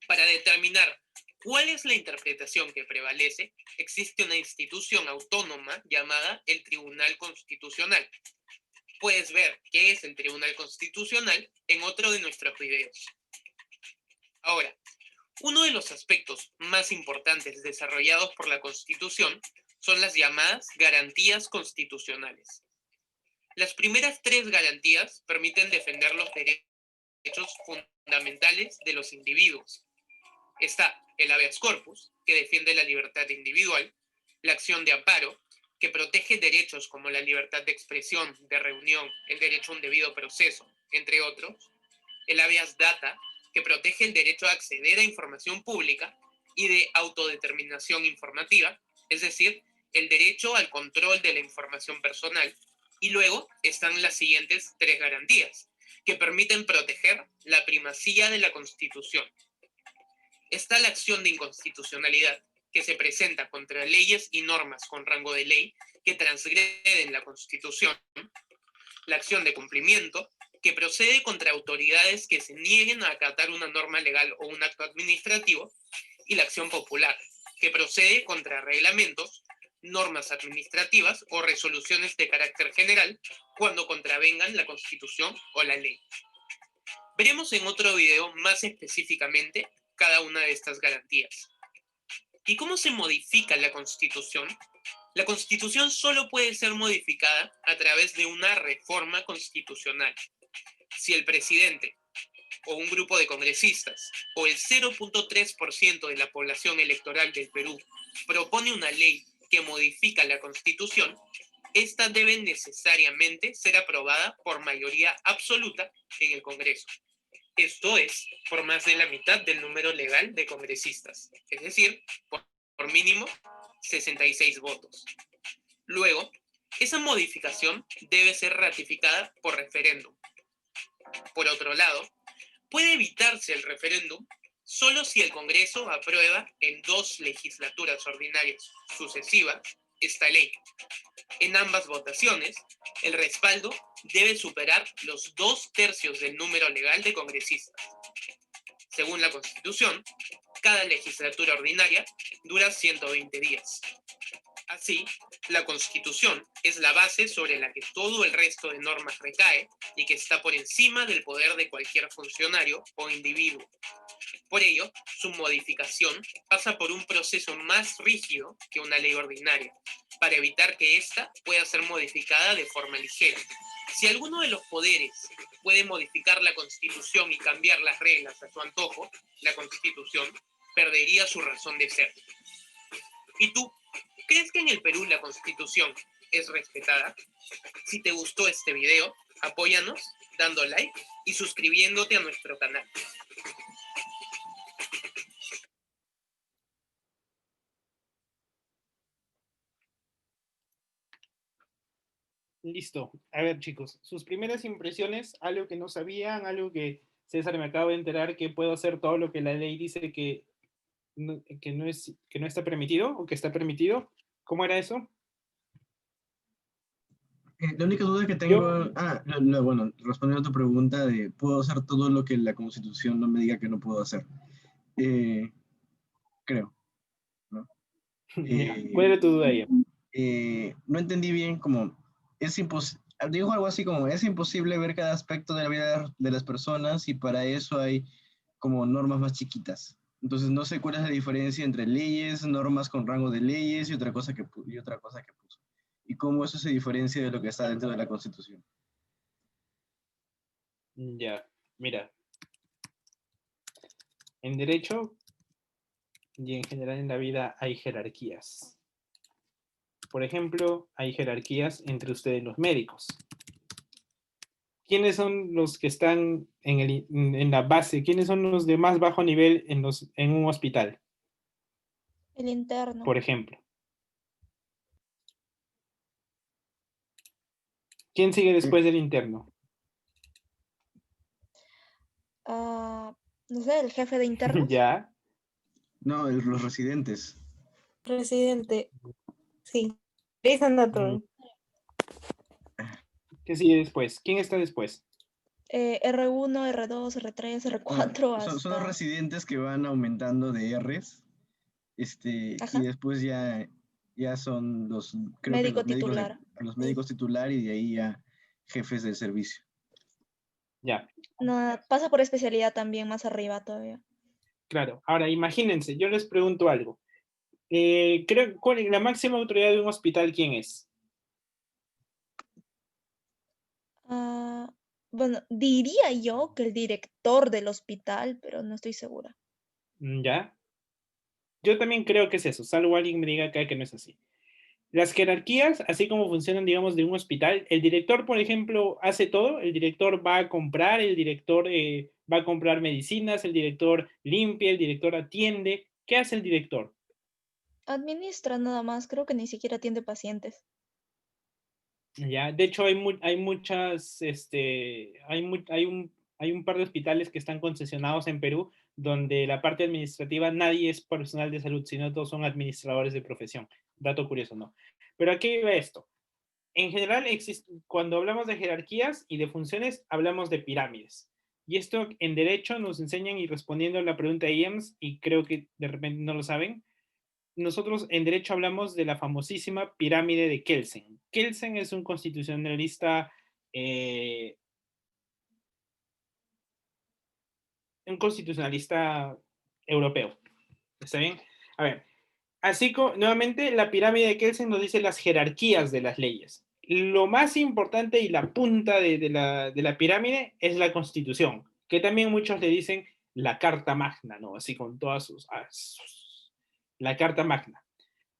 Para determinar cuál es la interpretación que prevalece, existe una institución autónoma llamada el Tribunal Constitucional. Puedes ver qué es el Tribunal Constitucional en otro de nuestros videos. Ahora, uno de los aspectos más importantes desarrollados por la Constitución son las llamadas garantías constitucionales. Las primeras 3 garantías permiten defender los derechos fundamentales de los individuos. Está el habeas corpus, que defiende la libertad individual, la acción de amparo, que protege derechos como la libertad de expresión, de reunión, el derecho a un debido proceso, entre otros, el habeas data, que protege el derecho a acceder a información pública y de autodeterminación informativa, es decir, el derecho al control de la información personal, y luego están las siguientes 3 garantías, que permiten proteger la primacía de la Constitución. Está la acción de inconstitucionalidad, que se presenta contra leyes y normas con rango de ley que transgreden la Constitución, la acción de cumplimiento, que procede contra autoridades que se nieguen a acatar una norma legal o un acto administrativo, y la acción popular, que procede contra reglamentos, normas administrativas o resoluciones de carácter general cuando contravengan la Constitución o la ley. Veremos en otro video más específicamente cada una de estas garantías. ¿Y cómo se modifica la Constitución? La Constitución solo puede ser modificada a través de una reforma constitucional. Si el presidente o un grupo de congresistas o el 0.3% de la población electoral del Perú propone una ley que modifica la Constitución, esta debe necesariamente ser aprobada por mayoría absoluta en el Congreso. Esto es, por más de la mitad del número legal de congresistas, es decir, por mínimo 66 votos. Luego, esa modificación debe ser ratificada por referéndum. Por otro lado, puede evitarse el referéndum solo si el Congreso aprueba en 2 legislaturas ordinarias sucesivas esta ley. En ambas votaciones, el respaldo debe superar los 2/3 del número legal de congresistas. Según la Constitución, cada legislatura ordinaria dura 120 días. Así, la Constitución es la base sobre la que todo el resto de normas recae y que está por encima del poder de cualquier funcionario o individuo. Por ello, su modificación pasa por un proceso más rígido que una ley ordinaria, para evitar que ésta pueda ser modificada de forma ligera. Si alguno de los poderes puede modificar la Constitución y cambiar las reglas a su antojo, la Constitución perdería su razón de ser. ¿Y tú? ¿Crees que en el Perú la Constitución es respetada? Si te gustó este video, apóyanos dando like y suscribiéndote a nuestro canal. Listo. A ver, chicos, sus primeras impresiones, algo que no sabían, algo que César me acabo de enterar que puedo hacer todo lo que la ley dice que no está permitido o que está permitido. ¿Cómo era eso? La única duda que tengo, bueno, respondiendo a tu pregunta de puedo hacer todo lo que la Constitución no me diga que no puedo hacer. Creo, ¿no? ¿Cuál era tu duda ahí? No entendí bien como dijo algo así como es imposible ver cada aspecto de la vida de las personas y para eso hay como normas más chiquitas. Entonces no sé cuál es la diferencia entre leyes, normas con rango de leyes y otra cosa que puso. Y cómo eso se diferencia de lo que está dentro de la Constitución. Ya, mira. En derecho y en general en la vida hay jerarquías. Por ejemplo, hay jerarquías entre ustedes los médicos. ¿Quiénes son los que están en la base? ¿Quiénes son los de más bajo nivel en un hospital? El interno. Por ejemplo. ¿Quién sigue después del interno? No sé, el jefe de internos. ¿Ya? No, los residentes. Presidente. Sí. Grey's Anatomy. ¿Qué sigue después? ¿Quién está después? R1, R2, R3, R4 hasta... Son los residentes que van aumentando de Rs. Y después ya son los médicos titular y de ahí ya jefes del servicio. Ya. No, pasa por especialidad también más arriba todavía. Claro. Ahora, imagínense, yo les pregunto algo. La máxima autoridad de un hospital, ¿quién es? Bueno, diría yo que el director del hospital, pero no estoy segura. ¿Ya? Yo también creo que es eso, salvo alguien me diga acá que no es así. Las jerarquías, así como funcionan, digamos, de un hospital, el director, por ejemplo, hace todo. El director va a comprar, el director va a comprar medicinas, el director limpia, el director atiende. ¿Qué hace el director? Administra nada más, creo que ni siquiera atiende pacientes. Ya, de hecho hay muchas, hay un par de hospitales que están concesionados en Perú, donde la parte administrativa nadie es personal de salud, sino todos son administradores de profesión. Dato curioso, ¿no? Pero aquí va esto. en general, cuando hablamos de jerarquías y de funciones, hablamos de pirámides. Y esto en derecho nos enseñan, y respondiendo a la pregunta de IEMS, y creo que de repente no lo saben, nosotros en derecho hablamos de la famosísima pirámide de Kelsen. Kelsen es un constitucionalista, europeo. ¿Está bien? A ver, así como, nuevamente, la pirámide de Kelsen nos dice las jerarquías de las leyes. Lo más importante y la punta de la pirámide es la Constitución, que también muchos le dicen la Carta Magna, ¿no? Así con todas la Carta Magna.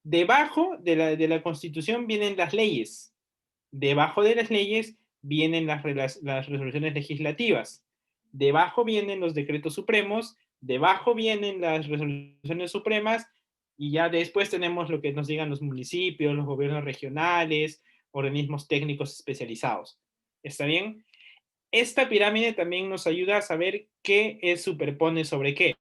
Debajo de la Constitución vienen las leyes. Debajo de las leyes vienen las resoluciones legislativas. Debajo vienen los decretos supremos. Debajo vienen las resoluciones supremas. Y ya después tenemos lo que nos digan los municipios, los gobiernos regionales, organismos técnicos especializados. ¿Está bien? Esta pirámide también nos ayuda a saber qué superpone sobre qué.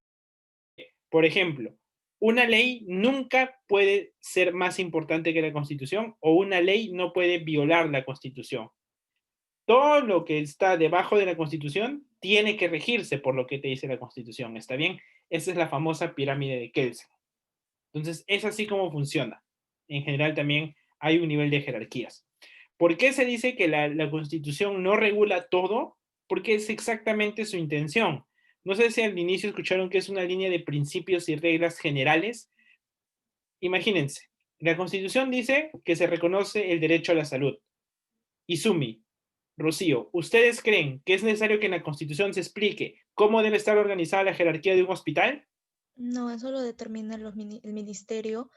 Por ejemplo, una ley nunca puede ser más importante que la Constitución, o una ley no puede violar la Constitución. Todo lo que está debajo de la Constitución tiene que regirse por lo que te dice la Constitución, ¿está bien? Esa es la famosa pirámide de Kelsen. Entonces, es así como funciona. En general también hay un nivel de jerarquías. ¿Por qué se dice que la Constitución no regula todo? Porque es exactamente su intención. No sé si al inicio escucharon que es una línea de principios y reglas generales. Imagínense, la Constitución dice que se reconoce el derecho a la salud. Izumi, Rocío, ¿ustedes creen que es necesario que en la Constitución se explique cómo debe estar organizada la jerarquía de un hospital? No, eso lo determina el Ministerio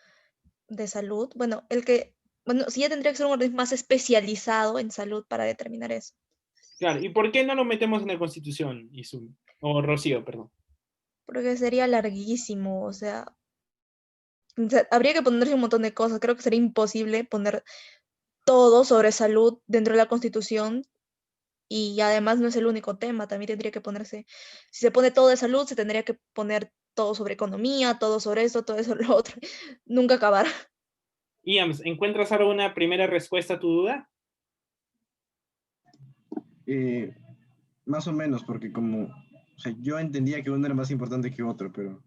de Salud. Bueno, sí ya tendría que ser un organismo más especializado en salud para determinar eso. Claro, ¿y por qué no lo metemos en la Constitución, Izumi? O Rocío, perdón. Porque sería larguísimo, o sea, habría que ponerse un montón de cosas. Creo que sería imposible poner todo sobre salud dentro de la Constitución, y además no es el único tema, también tendría que ponerse, si se pone todo de salud, se tendría que poner todo sobre economía, todo sobre esto, todo eso, lo otro, nunca acabar. Iams, ¿encuentras ahora una primera respuesta a tu duda? Más o menos, porque o sea, yo entendía que uno era más importante que otro, pero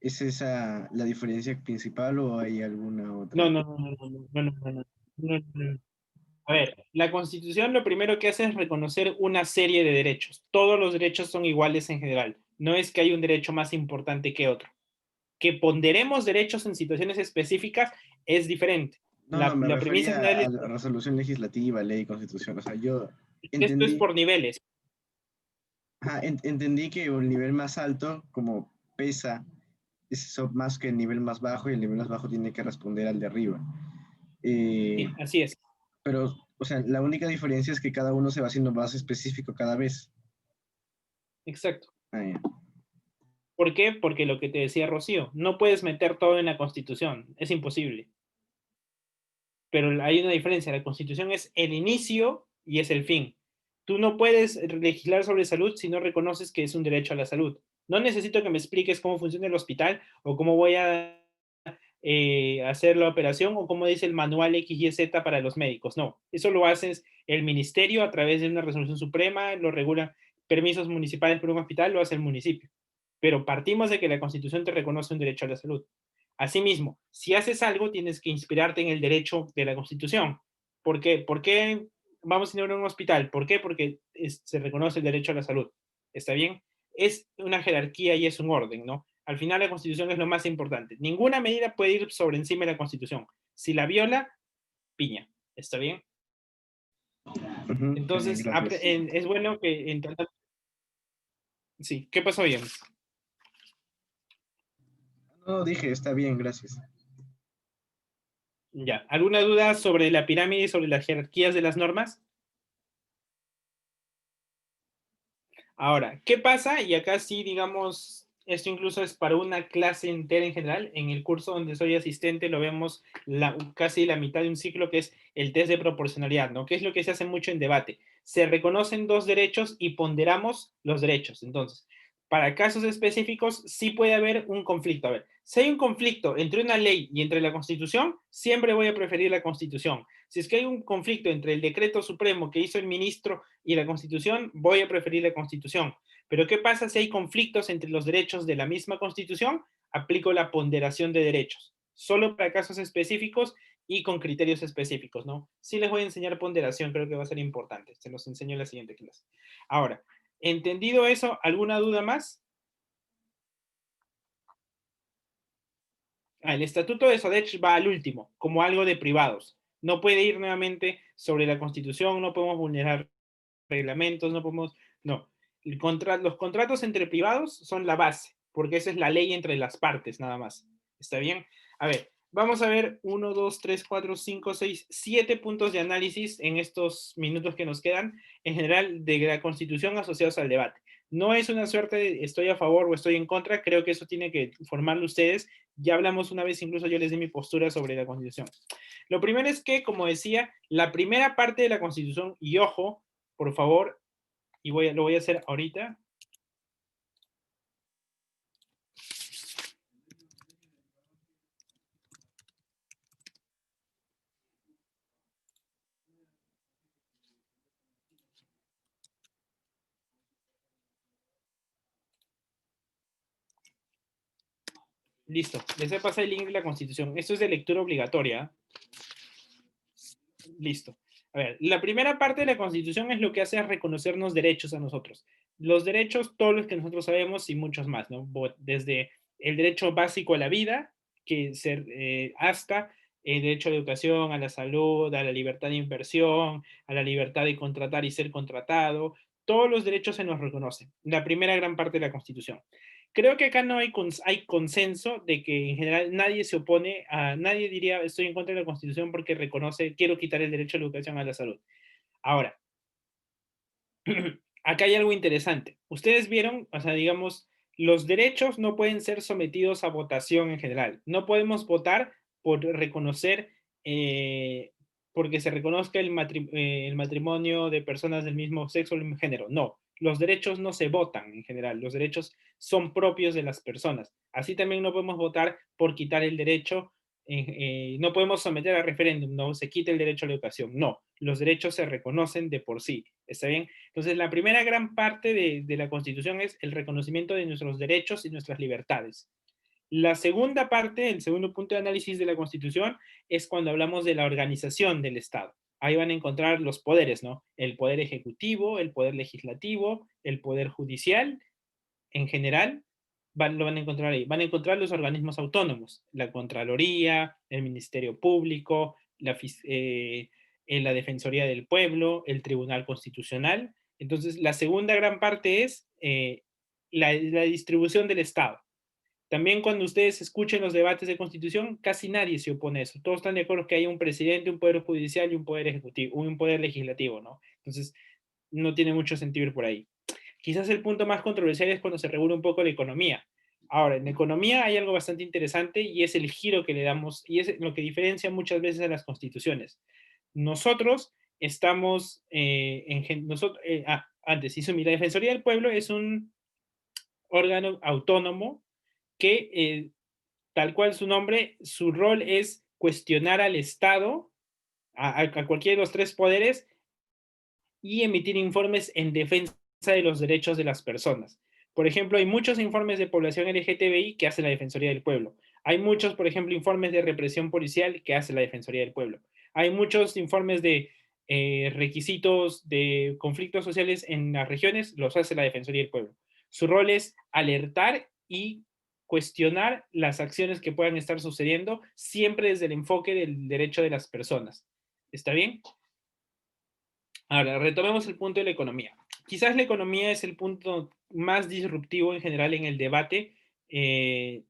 ¿es esa la diferencia principal o hay alguna otra? No. A ver, la Constitución lo primero que hace es reconocer una serie de derechos. Todos los derechos son iguales en general. No es que hay un derecho más importante que otro. Que ponderemos derechos en situaciones específicas es diferente. No, me La premisa general refería es a la resolución legislativa, ley, constitución. O sea, yo esto es entendí, por niveles. entendí que el nivel más alto, como pesa, es eso más que el nivel más bajo, y el nivel más bajo tiene que responder al de arriba. Sí, así es. Pero, o sea, la única diferencia es que cada uno se va haciendo más específico cada vez. Exacto. Ya. ¿Por qué? Porque lo que te decía Rocío, no puedes meter todo en la Constitución, es imposible. Pero hay una diferencia, la Constitución es el inicio y es el fin. Tú no puedes legislar sobre salud si no reconoces que es un derecho a la salud. No necesito que me expliques cómo funciona el hospital o cómo voy a hacer la operación o cómo dice el manual XYZ para los médicos. No, eso lo hace el ministerio a través de una resolución suprema, lo regula permisos municipales por un hospital, lo hace el municipio. Pero partimos de que la Constitución te reconoce un derecho a la salud. Asimismo, si haces algo, tienes que inspirarte en el derecho de la Constitución. ¿Por qué? ¿Por qué vamos a ir a un hospital? ¿Por qué? Porque se reconoce el derecho a la salud. ¿Está bien? Es una jerarquía y es un orden, ¿no? Al final la Constitución es lo más importante. Ninguna medida puede ir sobre encima de la Constitución. Si la viola, piña. ¿Está bien? Entonces, es bueno que entender. Sí, ¿qué pasó, bien? No, dije, está bien, gracias. Ya, ¿alguna duda sobre la pirámide y sobre las jerarquías de las normas? Ahora, ¿qué pasa? Y acá sí, digamos, esto incluso es para una clase entera en general. En el curso donde soy asistente lo vemos casi la mitad de un ciclo, que es el test de proporcionalidad, ¿no? Que es lo que se hace mucho en debate. Se reconocen dos derechos y ponderamos los derechos. Entonces, Para casos específicos sí puede haber un conflicto. A ver, si hay un conflicto entre una ley y entre la Constitución, siempre voy a preferir la Constitución. Si es que hay un conflicto entre el decreto supremo que hizo el ministro y la Constitución, voy a preferir la Constitución. Pero ¿qué pasa si hay conflictos entre los derechos de la misma Constitución? Aplico la ponderación de derechos, solo para casos específicos y con criterios específicos, ¿no? Sí les voy a enseñar ponderación, creo que va a ser importante. Se los enseño en la siguiente clase. Ahora, entendido eso, ¿alguna duda más? El estatuto de Sodech va al último, como algo de privados. No puede ir nuevamente sobre la Constitución, no podemos vulnerar reglamentos, no podemos... No. Los contratos entre privados son la base, porque esa es la ley entre las partes, nada más. ¿Está bien? A ver, vamos a ver 1, 2, 3, 4, 5, 6, 7 puntos de análisis en estos minutos que nos quedan, en general, de la Constitución asociados al debate. No es una suerte de estoy a favor o estoy en contra, creo que eso tiene que formarlo ustedes. Ya hablamos una vez, incluso yo les di mi postura sobre la Constitución. Lo primero es que, como decía, la primera parte de la Constitución, y ojo, por favor, y lo voy a hacer ahorita. Listo, les he pasado el link de la Constitución. Esto es de lectura obligatoria. Listo. A ver, la primera parte de la Constitución es lo que hace reconocernos derechos a nosotros. Los derechos, todos los que nosotros sabemos y muchos más, ¿no? Desde el derecho básico a la vida, hasta el derecho a la educación, a la salud, a la libertad de inversión, a la libertad de contratar y ser contratado. Todos los derechos se nos reconocen. La primera gran parte de la Constitución. Creo que acá no hay consenso de que en general nadie se opone nadie diría estoy en contra de la Constitución porque reconoce, quiero quitar el derecho a la educación, a la salud. Ahora, acá hay algo interesante. Ustedes vieron, o sea, digamos, los derechos no pueden ser sometidos a votación en general. No podemos votar por reconocer, porque se reconozca el matrimonio de personas del mismo sexo o del mismo género. No, los derechos no se votan en general. Los derechos son propios de las personas. Así también no podemos votar por quitar el derecho, no podemos someter a referéndum, no se quita el derecho a la educación. No, los derechos se reconocen de por sí. ¿Está bien? Entonces, la primera gran parte de la Constitución es el reconocimiento de nuestros derechos y nuestras libertades. La segunda parte, el segundo punto de análisis de la Constitución, es cuando hablamos de la organización del Estado. Ahí van a encontrar los poderes, ¿no? El poder ejecutivo, el poder legislativo, el poder judicial, en general, lo van a encontrar ahí. Van a encontrar los organismos autónomos, la Contraloría, el Ministerio Público, la Defensoría del Pueblo, el Tribunal Constitucional. Entonces, la segunda gran parte es la distribución del Estado. También cuando ustedes escuchen los debates de Constitución, casi nadie se opone a eso. Todos están de acuerdo que hay un presidente, un poder judicial y un poder ejecutivo, un poder legislativo, ¿no? Entonces, no tiene mucho sentido ir por ahí. Quizás el punto más controversial es cuando se regula un poco la economía. Ahora, en economía hay algo bastante interesante y es el giro que le damos, y es lo que diferencia muchas veces a las constituciones. Nosotros estamos, antes hizo la Defensoría del Pueblo es un órgano autónomo que, tal cual su nombre, su rol es cuestionar al Estado, a cualquiera de los tres poderes, y emitir informes en defensa de los derechos de las personas. Por ejemplo, hay muchos informes de población LGTBI que hace la Defensoría del Pueblo. Hay muchos, por ejemplo, informes de represión policial que hace la Defensoría del Pueblo. Hay muchos informes de requisitos de conflictos sociales en las regiones, los hace la Defensoría del Pueblo. Su rol es alertar y cuestionar las acciones que puedan estar sucediendo, siempre desde el enfoque del derecho de las personas. ¿Está bien? Ahora, retomemos el punto de la economía. Quizás la economía es el punto más disruptivo en general en el debate que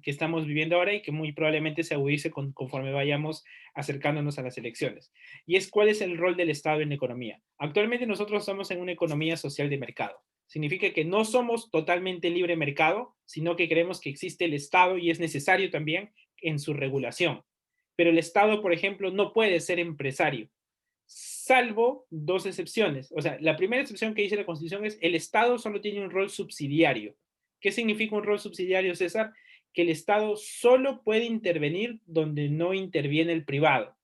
estamos viviendo ahora y que muy probablemente se agudice conforme vayamos acercándonos a las elecciones. Y es cuál es el rol del Estado en la economía. Actualmente nosotros estamos en una economía social de mercado. Significa que no somos totalmente libre mercado, sino que creemos que existe el Estado y es necesario también en su regulación. Pero el Estado, por ejemplo, no puede ser empresario. salvo dos excepciones. O sea, la primera excepción que dice la Constitución es el Estado solo tiene un rol subsidiario. ¿Qué significa un rol subsidiario, César? Que el Estado solo puede intervenir donde no interviene el privado.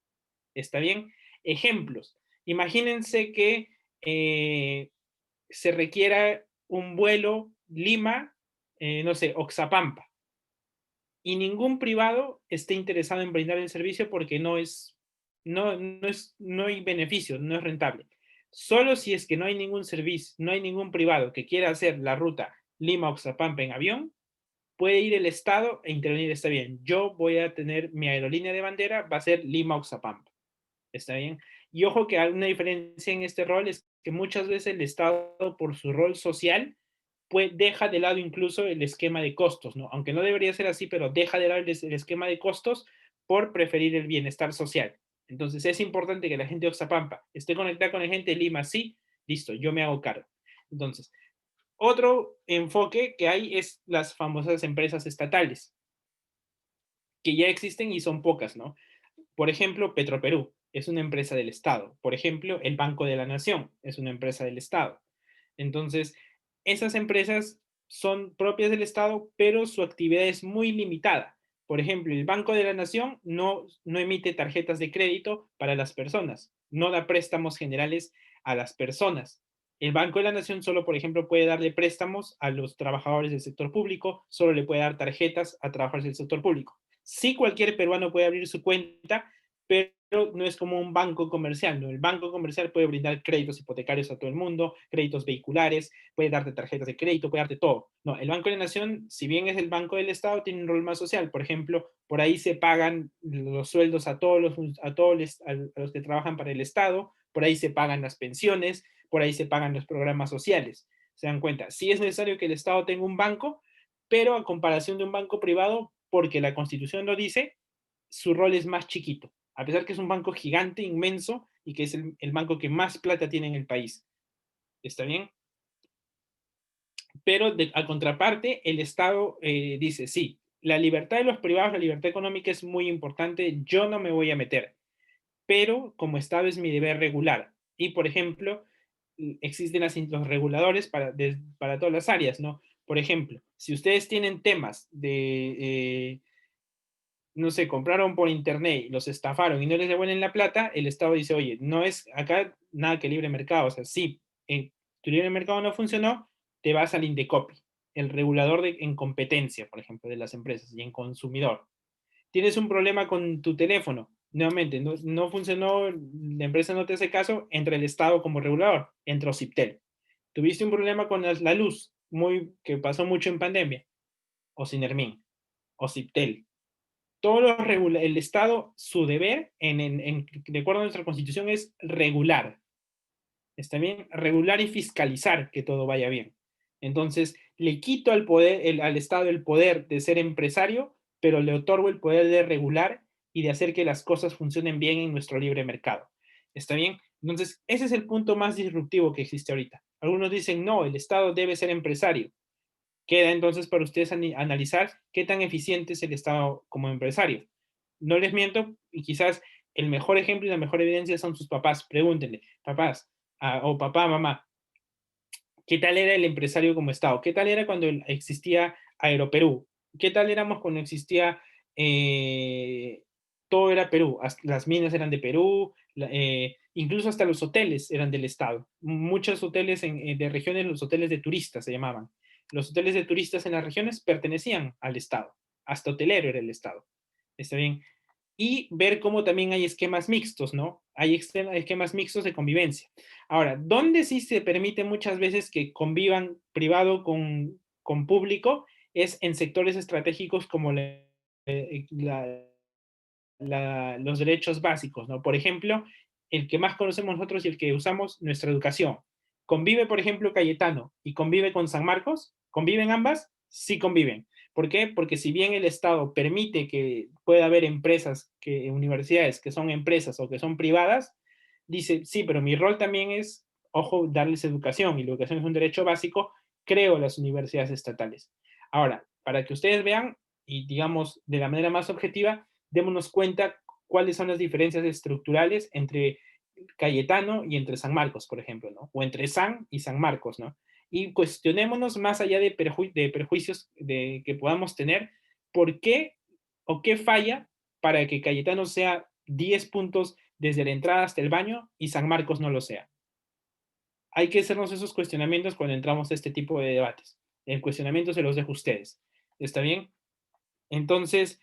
¿Está bien? Ejemplos. Imagínense que se requiera un vuelo Lima, no sé, Oxapampa, y ningún privado esté interesado en brindar el servicio porque no hay beneficio, no es rentable. Solo si es que no hay ningún servicio, no hay ningún privado que quiera hacer la ruta Lima-Oxapampa en avión, puede ir el Estado e intervenir. Está bien, yo voy a tener mi aerolínea de bandera, va a ser Lima-Oxapampa. ¿Está bien? Y ojo que hay una diferencia en este rol es que muchas veces el Estado, por su rol social, pues deja de lado incluso el esquema de costos, ¿no? Aunque no debería ser así, pero deja de lado el esquema de costos por preferir el bienestar social. Entonces es importante que la gente de Oxapampa esté conectada con la gente de Lima, sí, listo, yo me hago cargo. Entonces, otro enfoque que hay es las famosas empresas estatales, que ya existen y son pocas, ¿no? Por ejemplo, Petroperú es una empresa del Estado. Por ejemplo, el Banco de la Nación es una empresa del Estado. Entonces, esas empresas son propias del Estado, pero su actividad es muy limitada. Por ejemplo, el Banco de la Nación no emite tarjetas de crédito para las personas, no da préstamos generales a las personas. El Banco de la Nación solo, por ejemplo, puede darle préstamos a los trabajadores del sector público, solo le puede dar tarjetas a trabajadores del sector público. Sí, cualquier peruano puede abrir su cuenta, pero no es como un banco comercial, ¿no? El banco comercial puede brindar créditos hipotecarios a todo el mundo, créditos vehiculares, puede darte tarjetas de crédito, puede darte todo. No, el Banco de la Nación, si bien es el Banco del Estado, tiene un rol más social. Por ejemplo, por ahí se pagan los sueldos a los que trabajan para el Estado, por ahí se pagan las pensiones, por ahí se pagan los programas sociales. ¿Se dan cuenta? Sí es necesario que el Estado tenga un banco, pero a comparación de un banco privado, porque la Constitución lo dice, su rol es más chiquito, a pesar que es un banco gigante, inmenso, y que es el banco que más plata tiene en el país. ¿Está bien? Pero a contraparte, el Estado dice, sí, la libertad de los privados, la libertad económica es muy importante, yo no me voy a meter, pero como Estado es mi deber regular. Y, por ejemplo, existen los reguladores para todas las áreas, ¿no? Por ejemplo, si ustedes tienen temas de no sé, compraron por internet, los estafaron y no les devuelven la plata, el Estado dice, oye, no es acá nada que libre mercado, o sea, sí, tu libre mercado no funcionó, te vas al Indecopi, el regulador en competencia, por ejemplo, de las empresas y en consumidor. Tienes un problema con tu teléfono, nuevamente, no funcionó, la empresa no te hace caso, entra el Estado como regulador, entra OCIPTEL. Tuviste un problema con la luz, que pasó mucho en pandemia, OCINERMIN, OCIPTEL. El Estado, su deber, de acuerdo a nuestra Constitución, es regular. ¿Está bien? Regular y fiscalizar que todo vaya bien. Entonces, le quito al Estado el poder de ser empresario, pero le otorgo el poder de regular y de hacer que las cosas funcionen bien en nuestro libre mercado. ¿Está bien? Entonces, ese es el punto más disruptivo que existe ahorita. Algunos dicen, no, el Estado debe ser empresario. Queda entonces para ustedes analizar qué tan eficiente es el Estado como empresario. No les miento, y quizás el mejor ejemplo y la mejor evidencia son sus papás. Pregúntenle, papás, o papá, mamá, ¿qué tal era el empresario como Estado? ¿Qué tal era cuando existía Aeroperú? ¿Qué tal éramos cuando existía, todo era Perú? Las minas eran de Perú, incluso hasta los hoteles eran del Estado. Muchos hoteles de regiones, los hoteles de turistas se llamaban. Los hoteles de turistas en las regiones pertenecían al Estado. Hasta hotelero era el Estado. ¿Está bien? Y ver cómo también hay esquemas mixtos, ¿no? Hay esquemas mixtos de convivencia. Ahora, ¿dónde sí se permite muchas veces que convivan privado con público? Es en sectores estratégicos como los derechos básicos, ¿no? Por ejemplo, el que más conocemos nosotros y el que usamos, nuestra educación. ¿Convive, por ejemplo, Cayetano y convive con San Marcos? ¿Conviven ambas? Sí conviven. ¿Por qué? Porque si bien el Estado permite que pueda haber universidades que son empresas o que son privadas, dice, sí, pero mi rol también es, ojo, darles educación, y la educación es un derecho básico, creo las universidades estatales. Ahora, para que ustedes vean, y digamos de la manera más objetiva, démonos cuenta cuáles son las diferencias estructurales entre Cayetano y entre San Marcos, por ejemplo, ¿no? O entre San y San Marcos, ¿no? Y cuestionémonos más allá de, prejuicios que podamos tener, ¿por qué o qué falla para que Cayetano sea 10 puntos desde la entrada hasta el baño y San Marcos no lo sea? Hay que hacernos esos cuestionamientos cuando entramos a este tipo de debates. El cuestionamiento se los dejo a ustedes. ¿Está bien? Entonces,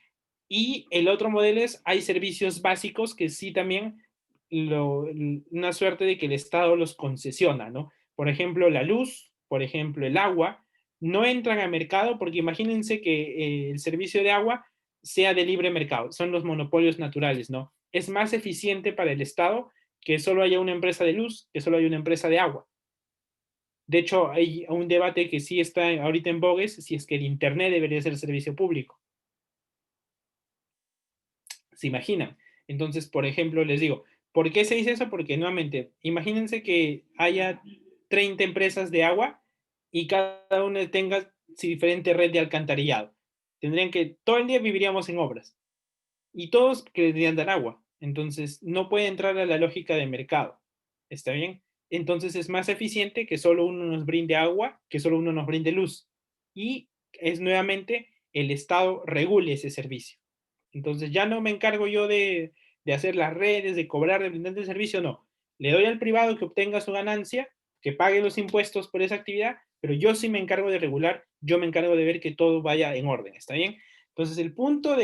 y el otro modelo es, hay servicios básicos que sí también, una suerte de que el Estado los concesiona, ¿no? Por ejemplo, la luz, por ejemplo, el agua, no entran al mercado porque imagínense que el servicio de agua sea de libre mercado, son los monopolios naturales, ¿no? Es más eficiente para el Estado que solo haya una empresa de luz, que solo haya una empresa de agua. De hecho, hay un debate que sí está ahorita en bogues, si es que el Internet debería ser servicio público. ¿Se imaginan? Entonces, por ejemplo, les digo, ¿por qué se dice eso? Porque nuevamente, imagínense que haya 30 empresas de agua y cada una tenga su diferente red de alcantarillado. Tendrían que, todo el día viviríamos en obras y todos querrían dar agua. Entonces, no puede entrar a la lógica de mercado. ¿Está bien? Entonces, es más eficiente que solo uno nos brinde agua, que solo uno nos brinde luz. Y es nuevamente el Estado regule ese servicio. Entonces, ya no me encargo yo de hacer las redes, de cobrar, de brindar el servicio, no. Le doy al privado que obtenga su ganancia, que pague los impuestos por esa actividad, pero yo sí me encargo de regular, yo me encargo de ver que todo vaya en orden, ¿está bien? Entonces, el punto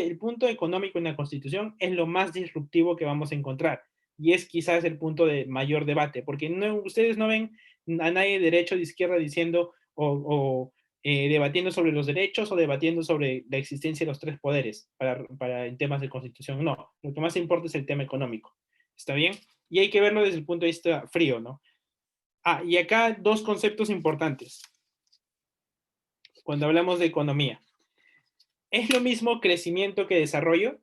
económico en la Constitución es lo más disruptivo que vamos a encontrar y es quizás el punto de mayor debate, porque no, ustedes no ven a nadie de derecha o de izquierda diciendo debatiendo sobre los derechos o debatiendo sobre la existencia de los tres poderes en temas de Constitución. No, lo que más importa es el tema económico. ¿Está bien? Y hay que verlo desde el punto de vista frío, ¿no? Ah, y acá dos conceptos importantes cuando hablamos de economía. ¿Es lo mismo crecimiento que desarrollo?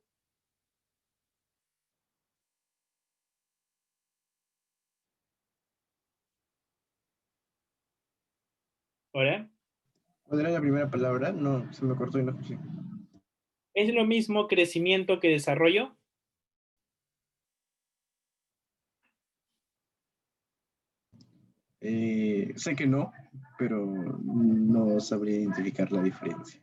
¿Ahora? ¿Cuál era la primera palabra? No, se me cortó y no escuché. ¿Es lo mismo crecimiento que desarrollo? Sé que no, pero no sabría identificar la diferencia.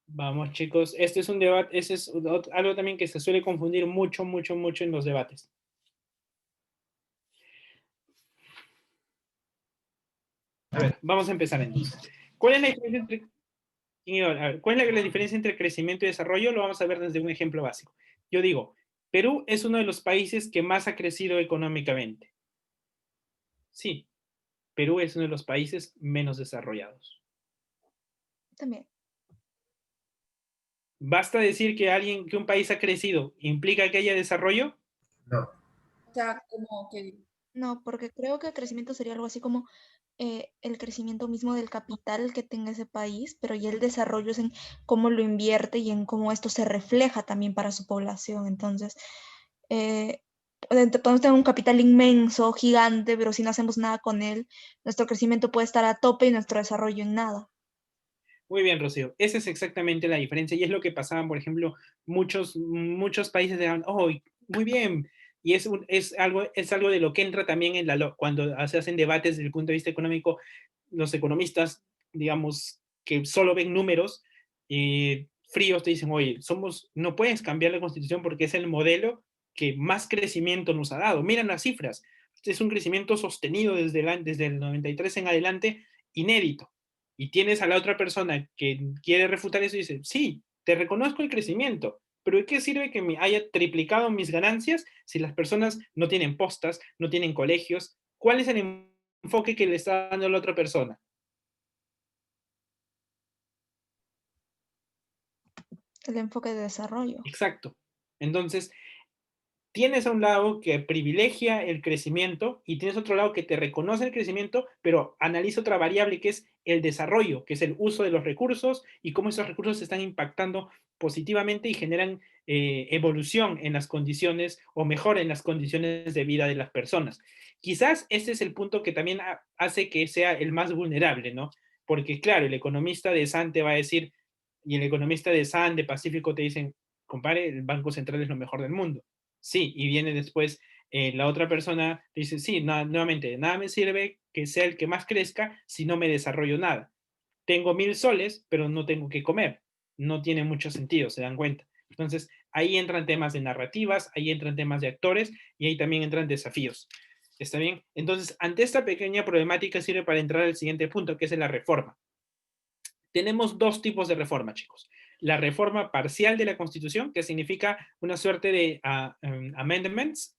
Vamos, chicos, este es un debate, ese es algo también que se suele confundir mucho en los debates. A ver, vamos a empezar entonces. ¿Cuál es la diferencia entre crecimiento y desarrollo? Lo vamos a ver desde un ejemplo básico. Yo digo, Perú es uno de los países que más ha crecido económicamente. Sí, Perú es uno de los países menos desarrollados. También. ¿Basta decir que un país ha crecido implica que haya desarrollo? No. O sea, como que No, porque creo que el crecimiento sería algo así como el crecimiento mismo del capital que tenga ese país, pero ya el desarrollo es en cómo lo invierte y en cómo esto se refleja también para su población. Entonces, podemos tener un capital inmenso, gigante, pero si no hacemos nada con él, nuestro crecimiento puede estar a tope y nuestro desarrollo en nada. Muy bien, Rocío. Esa es exactamente la diferencia y es lo que pasaban, por ejemplo, muchos países de, oh, muy bien. Y es algo de lo que entra también cuando se hacen debates desde el punto de vista económico, los economistas, digamos, que solo ven números fríos, te dicen, oye, no puedes cambiar la Constitución porque es el modelo que más crecimiento nos ha dado. Miren las cifras. Es un crecimiento sostenido desde el 93 en adelante, inédito. Y tienes a la otra persona que quiere refutar eso y dice, sí, te reconozco el crecimiento, pero ¿de qué sirve que me haya triplicado mis ganancias si las personas no tienen postas, no tienen colegios? ¿Cuál es el enfoque que le está dando a la otra persona? El enfoque de desarrollo. Exacto. Entonces, tienes a un lado que privilegia el crecimiento y tienes otro lado que te reconoce el crecimiento, pero analiza otra variable que es el desarrollo, que es el uso de los recursos y cómo esos recursos se están impactando positivamente y generan evolución en las condiciones o mejora en las condiciones de vida de las personas. Quizás ese es el punto que también hace que sea el más vulnerable, ¿no? Porque claro, el economista de Sante va a decir, y el economista de SAN, de Pacífico, te dicen, compadre, el Banco Central es lo mejor del mundo. Sí, y viene después la otra persona, te dice, sí, nuevamente, nada me sirve que sea el que más crezca si no me desarrollo nada. Tengo 1000 soles, pero no tengo que comer. No tiene mucho sentido, se dan cuenta. Entonces, ahí entran temas de narrativas, ahí entran temas de actores y ahí también entran desafíos. ¿Está bien? Entonces, ante esta pequeña problemática sirve para entrar al siguiente punto, que es la reforma. Tenemos dos tipos de reforma, chicos. La reforma parcial de la Constitución, que significa una suerte de amendments,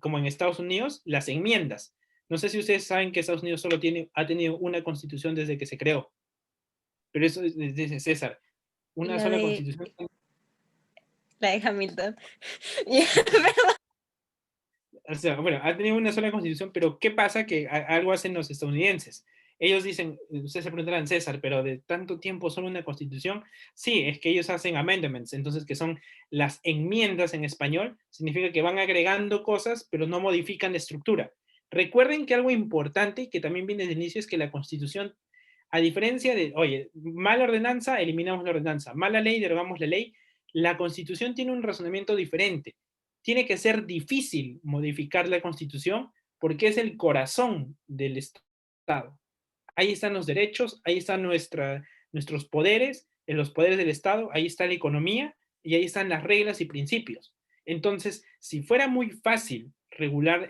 como en Estados Unidos, las enmiendas. No sé si ustedes saben que Estados Unidos solo ha tenido una Constitución desde que se creó. Pero eso dice César. Una sola Constitución. La de Hamilton. O sea, bueno, ha tenido una sola Constitución, pero ¿qué pasa? Que algo hacen los estadounidenses. Ellos dicen, ustedes se preguntarán, César, pero de tanto tiempo solo una Constitución. Sí, es que ellos hacen amendments, entonces que son las enmiendas en español, significa que van agregando cosas, pero no modifican la estructura. Recuerden que algo importante y que también viene desde el inicio es que la Constitución, a diferencia de, oye, mala ordenanza, eliminamos la ordenanza, mala ley, derogamos la ley, la Constitución tiene un razonamiento diferente. Tiene que ser difícil modificar la Constitución porque es el corazón del Estado. Ahí están los derechos, ahí están nuestros poderes, en los poderes del Estado, ahí está la economía y ahí están las reglas y principios. Entonces, si fuera muy fácil regular,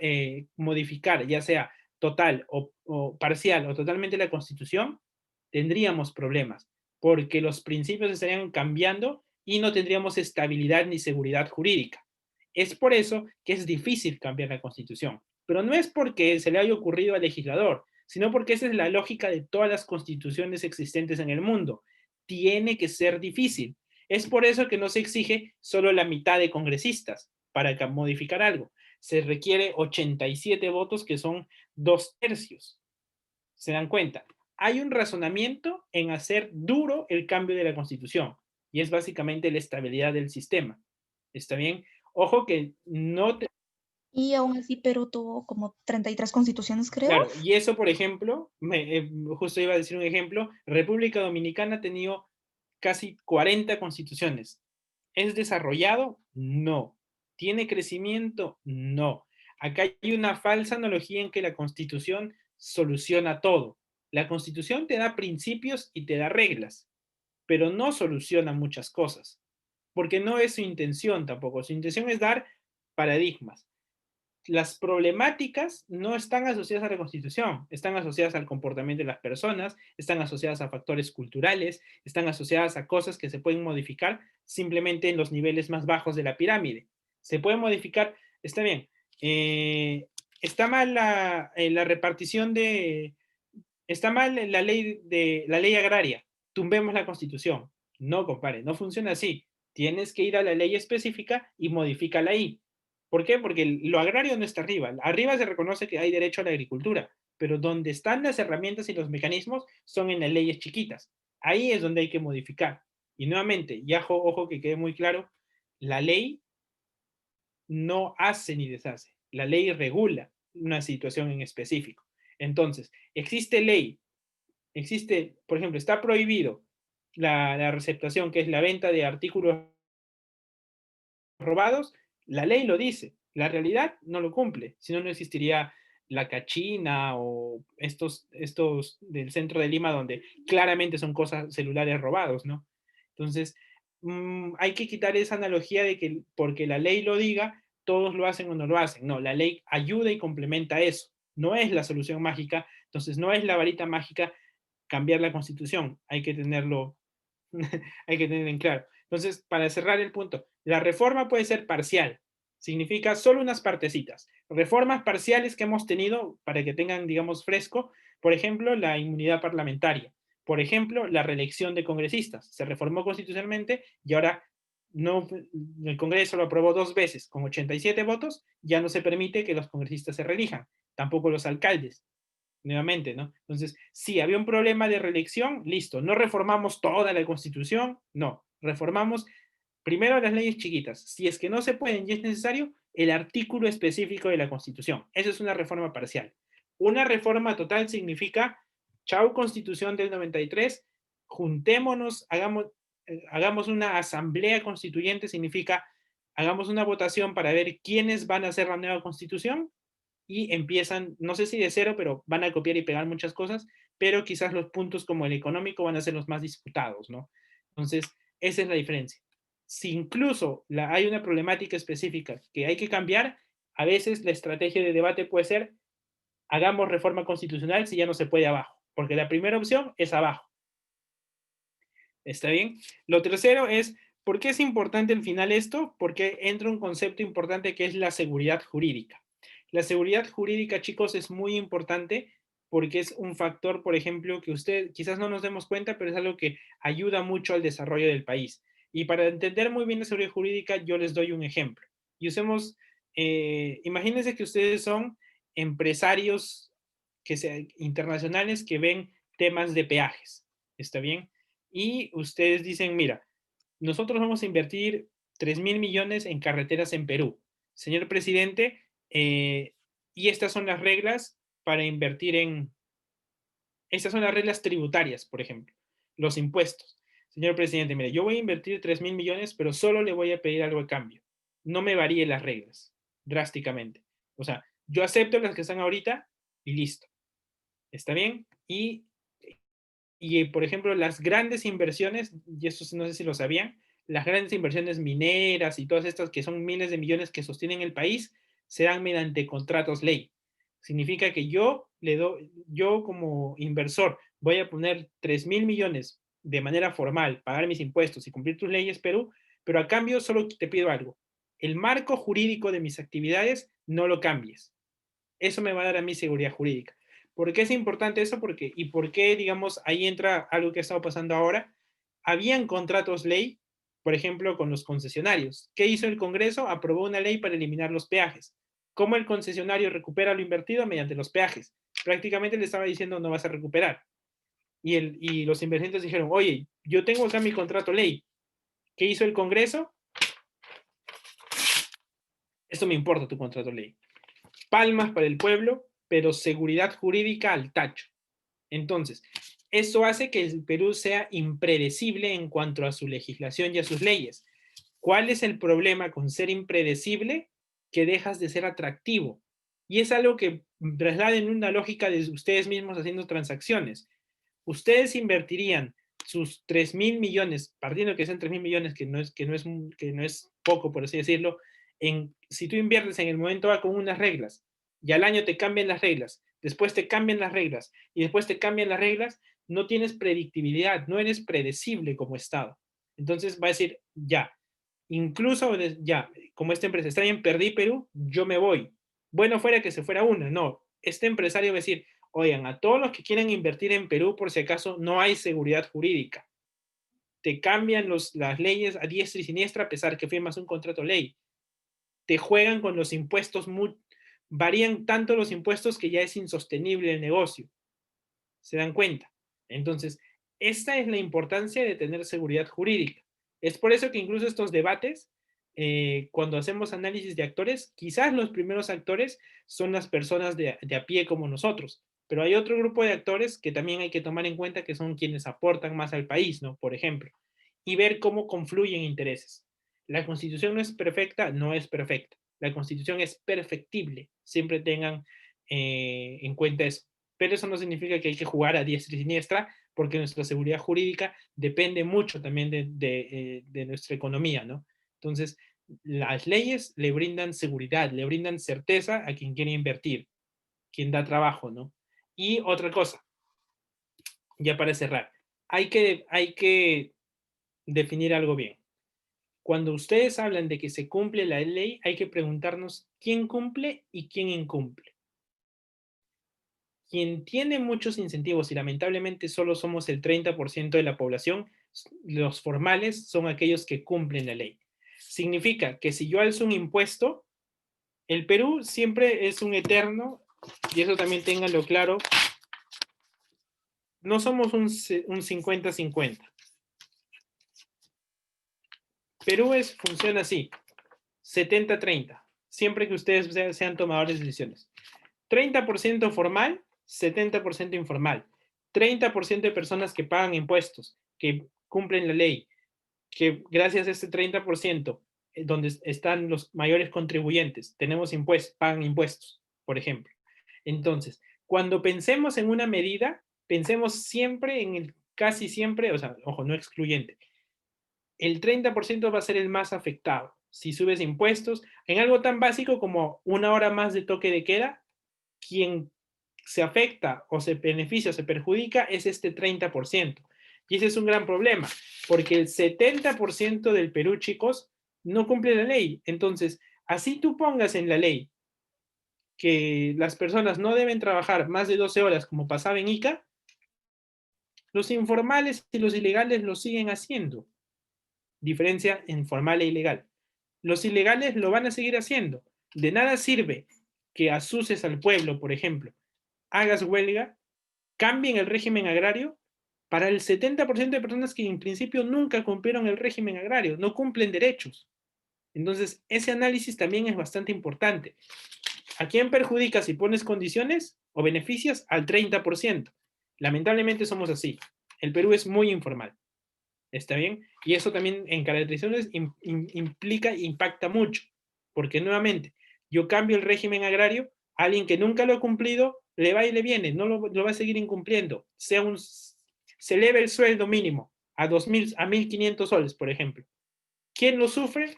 modificar, ya sea total o parcial o totalmente la Constitución, tendríamos problemas, porque los principios estarían cambiando y no tendríamos estabilidad ni seguridad jurídica. Es por eso que es difícil cambiar la Constitución, pero no es porque se le haya ocurrido al legislador, sino porque esa es la lógica de todas las constituciones existentes en el mundo. Tiene que ser difícil. Es por eso que no se exige solo la mitad de congresistas para modificar algo. Se requiere 87 votos, que son 2/3. ¿Se dan cuenta? Hay un razonamiento en hacer duro el cambio de la Constitución, y es básicamente la estabilidad del sistema. ¿Está bien? Ojo que no te... Y aún así Perú tuvo como 33 constituciones, creo. Claro, y eso, por ejemplo, justo iba a decir un ejemplo, República Dominicana ha tenido casi 40 constituciones. ¿Es desarrollado? No. ¿Tiene crecimiento? No. Acá hay una falsa analogía en que la Constitución soluciona todo. La Constitución te da principios y te da reglas, pero no soluciona muchas cosas, porque no es su intención tampoco. Su intención es dar paradigmas. Las problemáticas no están asociadas a la Constitución, están asociadas al comportamiento de las personas, están asociadas a factores culturales, están asociadas a cosas que se pueden modificar simplemente en los niveles más bajos de la pirámide. Se puede modificar, está bien, está mal la repartición de, está mal la ley agraria, tumbemos la Constitución. No, compadre, no funciona así. Tienes que ir a la ley específica y modifícala ahí. ¿Por qué? Porque lo agrario no está arriba. Arriba se reconoce que hay derecho a la agricultura, pero donde están las herramientas y los mecanismos son en las leyes chiquitas. Ahí es donde hay que modificar. Y nuevamente, y ojo que quede muy claro, la ley no hace ni deshace. La ley regula una situación en específico. Entonces, existe ley, existe, por ejemplo, está prohibido la receptación, que es la venta de artículos robados, la ley lo dice, la realidad no lo cumple, si no, no existiría la cachina o estos del centro de Lima donde claramente son cosas, celulares robados, ¿no? Entonces, hay que quitar esa analogía de que porque la ley lo diga, todos lo hacen o no lo hacen. No, la ley ayuda y complementa eso. No es la solución mágica, entonces no es la varita mágica cambiar la Constitución. Hay que tenerlo, hay que tenerlo en claro. Entonces, para cerrar el punto, la reforma puede ser parcial, significa solo unas partecitas. Reformas parciales que hemos tenido, para que tengan, digamos, fresco, por ejemplo, la inmunidad parlamentaria, por ejemplo, la reelección de congresistas. Se reformó constitucionalmente y ahora no, el Congreso lo aprobó 2 veces, con 87 votos, ya no se permite que los congresistas se reelijan, tampoco los alcaldes, nuevamente, ¿no? Entonces, sí, había un problema de reelección, listo, no reformamos toda la Constitución, no, reformamos primero las leyes chiquitas, si es que no se pueden y es necesario, el artículo específico de la Constitución. Eso es una reforma parcial. Una reforma total significa, chau Constitución del 93, juntémonos, hagamos, hagamos una asamblea constituyente significa hagamos una votación para ver quiénes van a hacer la nueva constitución y empiezan, no sé si de cero, pero van a copiar y pegar muchas cosas, pero quizás los puntos como el económico van a ser los más disputados, ¿no? Entonces, esa es la diferencia. Si incluso hay una problemática específica que hay que cambiar, a veces la estrategia de debate puede ser hagamos reforma constitucional si ya no se puede abajo, porque la primera opción es abajo. ¿Está bien? Lo tercero es, ¿por qué es importante al final esto? Porque entra un concepto importante que es la seguridad jurídica. La seguridad jurídica, chicos, es muy importante porque es un factor, por ejemplo, que usted quizás no nos demos cuenta, pero es algo que ayuda mucho al desarrollo del país. Y para entender muy bien la seguridad jurídica, yo les doy un ejemplo. Y usemos, imagínense que ustedes son empresarios internacionales que ven temas de peajes. ¿Está bien? Y ustedes dicen, mira, nosotros vamos a invertir 3.000 millones en carreteras en Perú. Señor presidente, y estas son las reglas para invertir estas son las reglas tributarias, por ejemplo, los impuestos. Señor presidente, mire, yo voy a invertir 3.000 millones, pero solo le voy a pedir algo a cambio. No me varíe las reglas drásticamente. O sea, yo acepto las que están ahorita y listo. ¿Está bien? Y, por ejemplo, las grandes inversiones, y eso no sé si lo sabían, las grandes inversiones mineras y todas estas que son miles de millones que sostienen el país, se dan mediante contratos ley. Significa que yo como inversor voy a poner 3.000 millones de manera formal, pagar mis impuestos y cumplir tus leyes, Perú, pero a cambio solo te pido algo. El marco jurídico de mis actividades no lo cambies. Eso me va a dar a mí seguridad jurídica. ¿Por qué es importante eso? ¿Y por qué, digamos, ahí entra algo que ha estado pasando ahora? Habían contratos ley, por ejemplo, con los concesionarios. ¿Qué hizo el Congreso? Aprobó una ley para eliminar los peajes. ¿Cómo el concesionario recupera lo invertido? Mediante los peajes. Prácticamente le estaba diciendo no vas a recuperar. Y los inversionistas dijeron, oye, yo tengo acá mi contrato ley. ¿Qué hizo el Congreso? Esto me importa tu contrato ley. Palmas para el pueblo, pero seguridad jurídica al tacho. Entonces, eso hace que el Perú sea impredecible en cuanto a su legislación y a sus leyes. ¿Cuál es el problema con ser impredecible? Que dejas de ser atractivo. Y es algo que trasladen una lógica de ustedes mismos haciendo transacciones. Ustedes invertirían sus 3.000 millones, partiendo que sean 3.000 millones, que no es poco, por así decirlo, si tú inviertes en el momento A con unas reglas, y al año te cambian las reglas, después te cambian las reglas, y después te cambian las reglas, no tienes predictibilidad, no eres predecible como Estado. Entonces va a decir, ya, incluso ya, como esta empresa está bien, perdí Perú, yo me voy. Bueno, fuera que se fuera una, no. Este empresario va a decir, oigan, a todos los que quieran invertir en Perú, por si acaso, no hay seguridad jurídica. Te cambian las leyes a diestra y siniestra a pesar que firmas un contrato ley. Te juegan con los impuestos, varían tanto los impuestos que ya es insostenible el negocio. ¿Se dan cuenta? Entonces, esta es la importancia de tener seguridad jurídica. Es por eso que incluso estos debates, cuando hacemos análisis de actores, quizás los primeros actores son las personas de a pie como nosotros, pero hay otro grupo de actores que también hay que tomar en cuenta que son quienes aportan más al país, ¿no? Por ejemplo, y ver cómo confluyen intereses. La Constitución no es perfecta, no es perfecta. La Constitución es perfectible. Siempre tengan en cuenta eso. Pero eso no significa que hay que jugar a diestra y siniestra, porque nuestra seguridad jurídica depende mucho también de nuestra economía, ¿no? Entonces, las leyes le brindan seguridad, le brindan certeza a quien quiere invertir, quien da trabajo, ¿no? Y otra cosa, ya para cerrar, hay que definir algo bien. Cuando ustedes hablan de que se cumple la ley, hay que preguntarnos quién cumple y quién incumple. Quien tiene muchos incentivos y lamentablemente solo somos el 30% de la población, los formales son aquellos que cumplen la ley. Significa que si yo alzo un impuesto, el Perú siempre es un eterno, y eso también ténganlo claro, no somos un 50-50. Perú funciona así, 70-30, siempre que ustedes sean tomadores de decisiones. 30% formal, 70% informal. 30% de personas que pagan impuestos, que cumplen la ley. que gracias a este 30%, donde están los mayores contribuyentes, tenemos impuestos, pagan impuestos, por ejemplo. Entonces, cuando pensemos en una medida, pensemos siempre en el, casi siempre, o sea, ojo, no excluyente, el 30% va a ser el más afectado. Si subes impuestos, en algo tan básico como una hora más de toque de queda, quien se afecta o se beneficia o se perjudica es este 30%. Y ese es un gran problema, porque el 70% del Perú, chicos, no cumple la ley. Entonces, así tú pongas en la ley que las personas no deben trabajar más de 12 horas como pasaba en Ica, los informales y los ilegales lo siguen haciendo. Diferencia informal e ilegal. Los ilegales lo van a seguir haciendo. De nada sirve que asuses al pueblo, por ejemplo, hagas huelga, cambien el régimen agrario para el 70% de personas que en principio nunca cumplieron el régimen agrario, no cumplen derechos. Entonces, ese análisis también es bastante importante. ¿A quién perjudicas si pones condiciones o beneficias? Al 30%. Lamentablemente somos así. El Perú es muy informal. ¿Está bien? Y eso también en caracterizaciones implica, impacta mucho, porque nuevamente, yo cambio el régimen agrario, alguien que nunca lo ha cumplido, le va y le viene, no lo va a seguir incumpliendo, se eleva el sueldo mínimo a 2.000, a 1.500 soles, por ejemplo. ¿Quién lo sufre?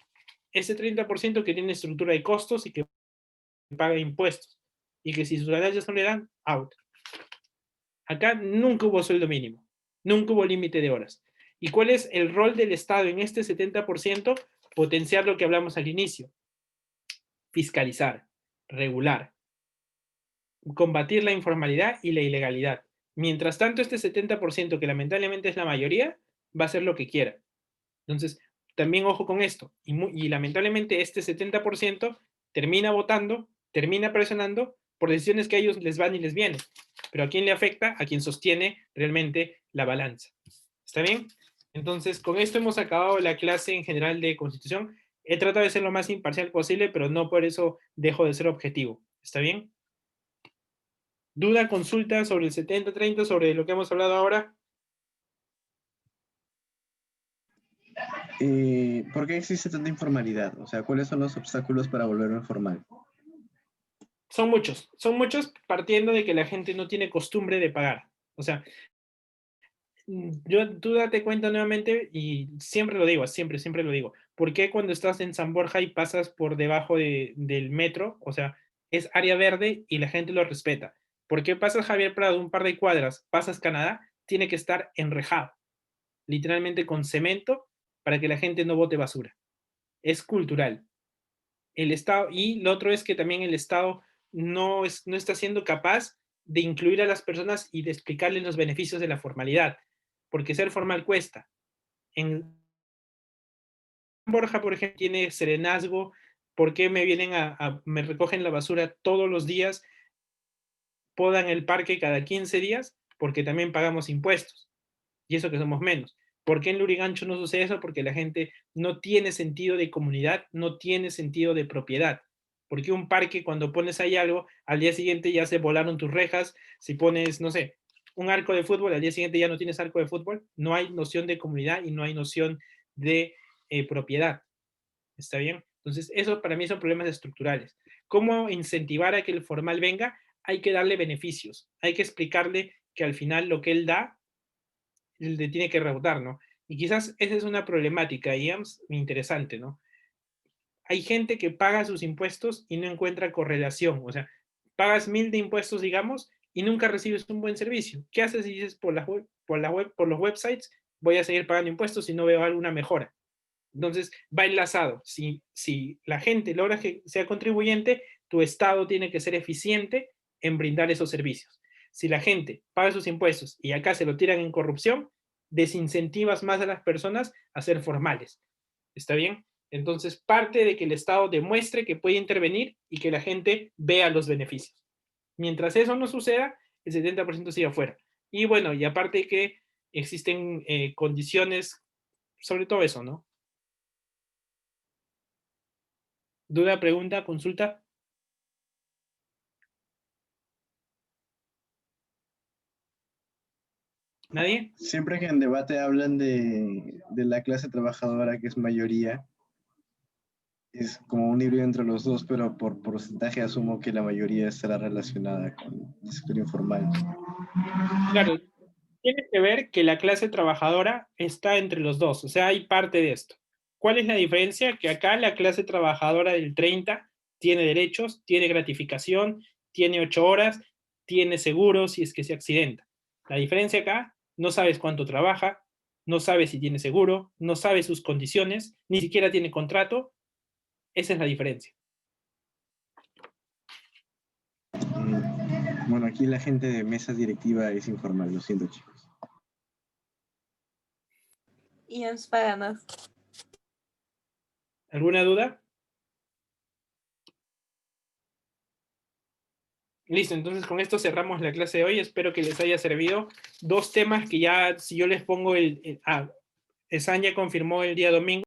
Ese 30% que tiene estructura de costos y que paga impuestos, y que si sus ganancias no le dan, out. Acá nunca hubo sueldo mínimo, nunca hubo límite de horas. ¿Y cuál es el rol del Estado en este 70%? Potenciar lo que hablamos al inicio. Fiscalizar, regular, combatir la informalidad y la ilegalidad. Mientras tanto, este 70%, que lamentablemente es la mayoría, va a hacer lo que quiera. Entonces, también ojo con esto. Y lamentablemente este 70% termina votando, termina presionando por decisiones que a ellos les van y les vienen. Pero ¿a quién le afecta? A quien sostiene realmente la balanza. ¿Está bien? Entonces, con esto hemos acabado la clase en general de Constitución. He tratado de ser lo más imparcial posible, pero no por eso dejo de ser objetivo. ¿Está bien? ¿Duda, consulta sobre el 70-30, sobre lo que hemos hablado ahora? ¿Por qué existe tanta informalidad? O sea, ¿cuáles son los obstáculos para volverlo formal? Son muchos partiendo de que la gente no tiene costumbre de pagar. O sea, tú date cuenta nuevamente, y siempre lo digo, siempre lo digo, ¿por qué cuando estás en San Borja y pasas por debajo del metro, o sea, es área verde y la gente lo respeta? ¿Por qué pasas Javier Prado un par de cuadras, pasas Canadá, tiene que estar enrejado, literalmente con cemento, para que la gente no bote basura? Es cultural. El Estado, y lo otro es que también el Estado no está siendo capaz de incluir a las personas y de explicarles los beneficios de la formalidad, porque ser formal cuesta. En Borja, por ejemplo, tiene serenazgo. ¿Por qué me vienen me recogen la basura todos los días, podan el parque cada 15 días? Porque también pagamos impuestos, y eso que somos menos. ¿Por qué en Lurigancho no sucede eso? Porque la gente no tiene sentido de comunidad, no tiene sentido de propiedad. Porque un parque, cuando pones ahí algo, al día siguiente ya se volaron tus rejas. Si pones, no sé, un arco de fútbol, al día siguiente ya no tienes arco de fútbol. No hay noción de comunidad y no hay noción de propiedad. ¿Está bien? Entonces, eso para mí son problemas estructurales. ¿Cómo incentivar a que el formal venga? Hay que darle beneficios. Hay que explicarle que al final lo que él da le tiene que rebotar, ¿no? Y quizás esa es una problemática, digamos, interesante, ¿no? Hay gente que paga sus impuestos y no encuentra correlación, o sea, pagas 1.000 de impuestos, digamos, y nunca recibes un buen servicio. ¿Qué haces si dices por los websites voy a seguir pagando impuestos si no veo alguna mejora? Entonces, va enlazado. Si la gente logra que sea contribuyente, tu Estado tiene que ser eficiente en brindar esos servicios. Si la gente paga sus impuestos y acá se lo tiran en corrupción, desincentivas más a las personas a ser formales. ¿Está bien? Entonces, parte de que el Estado demuestre que puede intervenir y que la gente vea los beneficios. Mientras eso no suceda, el 70% sigue afuera. Y bueno, y aparte que existen condiciones, sobre todo eso, ¿no? ¿Duda, pregunta, consulta? ¿Nadie? Siempre que en debate hablan de la clase trabajadora, que es mayoría, es como un híbrido entre los dos, pero por porcentaje asumo que la mayoría estará relacionada con el sector informal. Claro, tiene que ver que la clase trabajadora está entre los dos, o sea, hay parte de esto. ¿Cuál es la diferencia? Que acá la clase trabajadora del 30 tiene derechos, tiene gratificación, tiene 8 horas, tiene seguro si es que se accidenta. La diferencia acá, no sabes cuánto trabaja, no sabes si tiene seguro, no sabes sus condiciones, ni siquiera tiene contrato. Esa es la diferencia. Bueno, aquí la gente de mesa directiva es informal, lo siento, chicos. Y nos paganos. ¿Alguna duda? Listo, entonces con esto cerramos la clase de hoy. Espero que les haya servido. 2 temas que ya, si yo les pongo Esan ya confirmó el día domingo.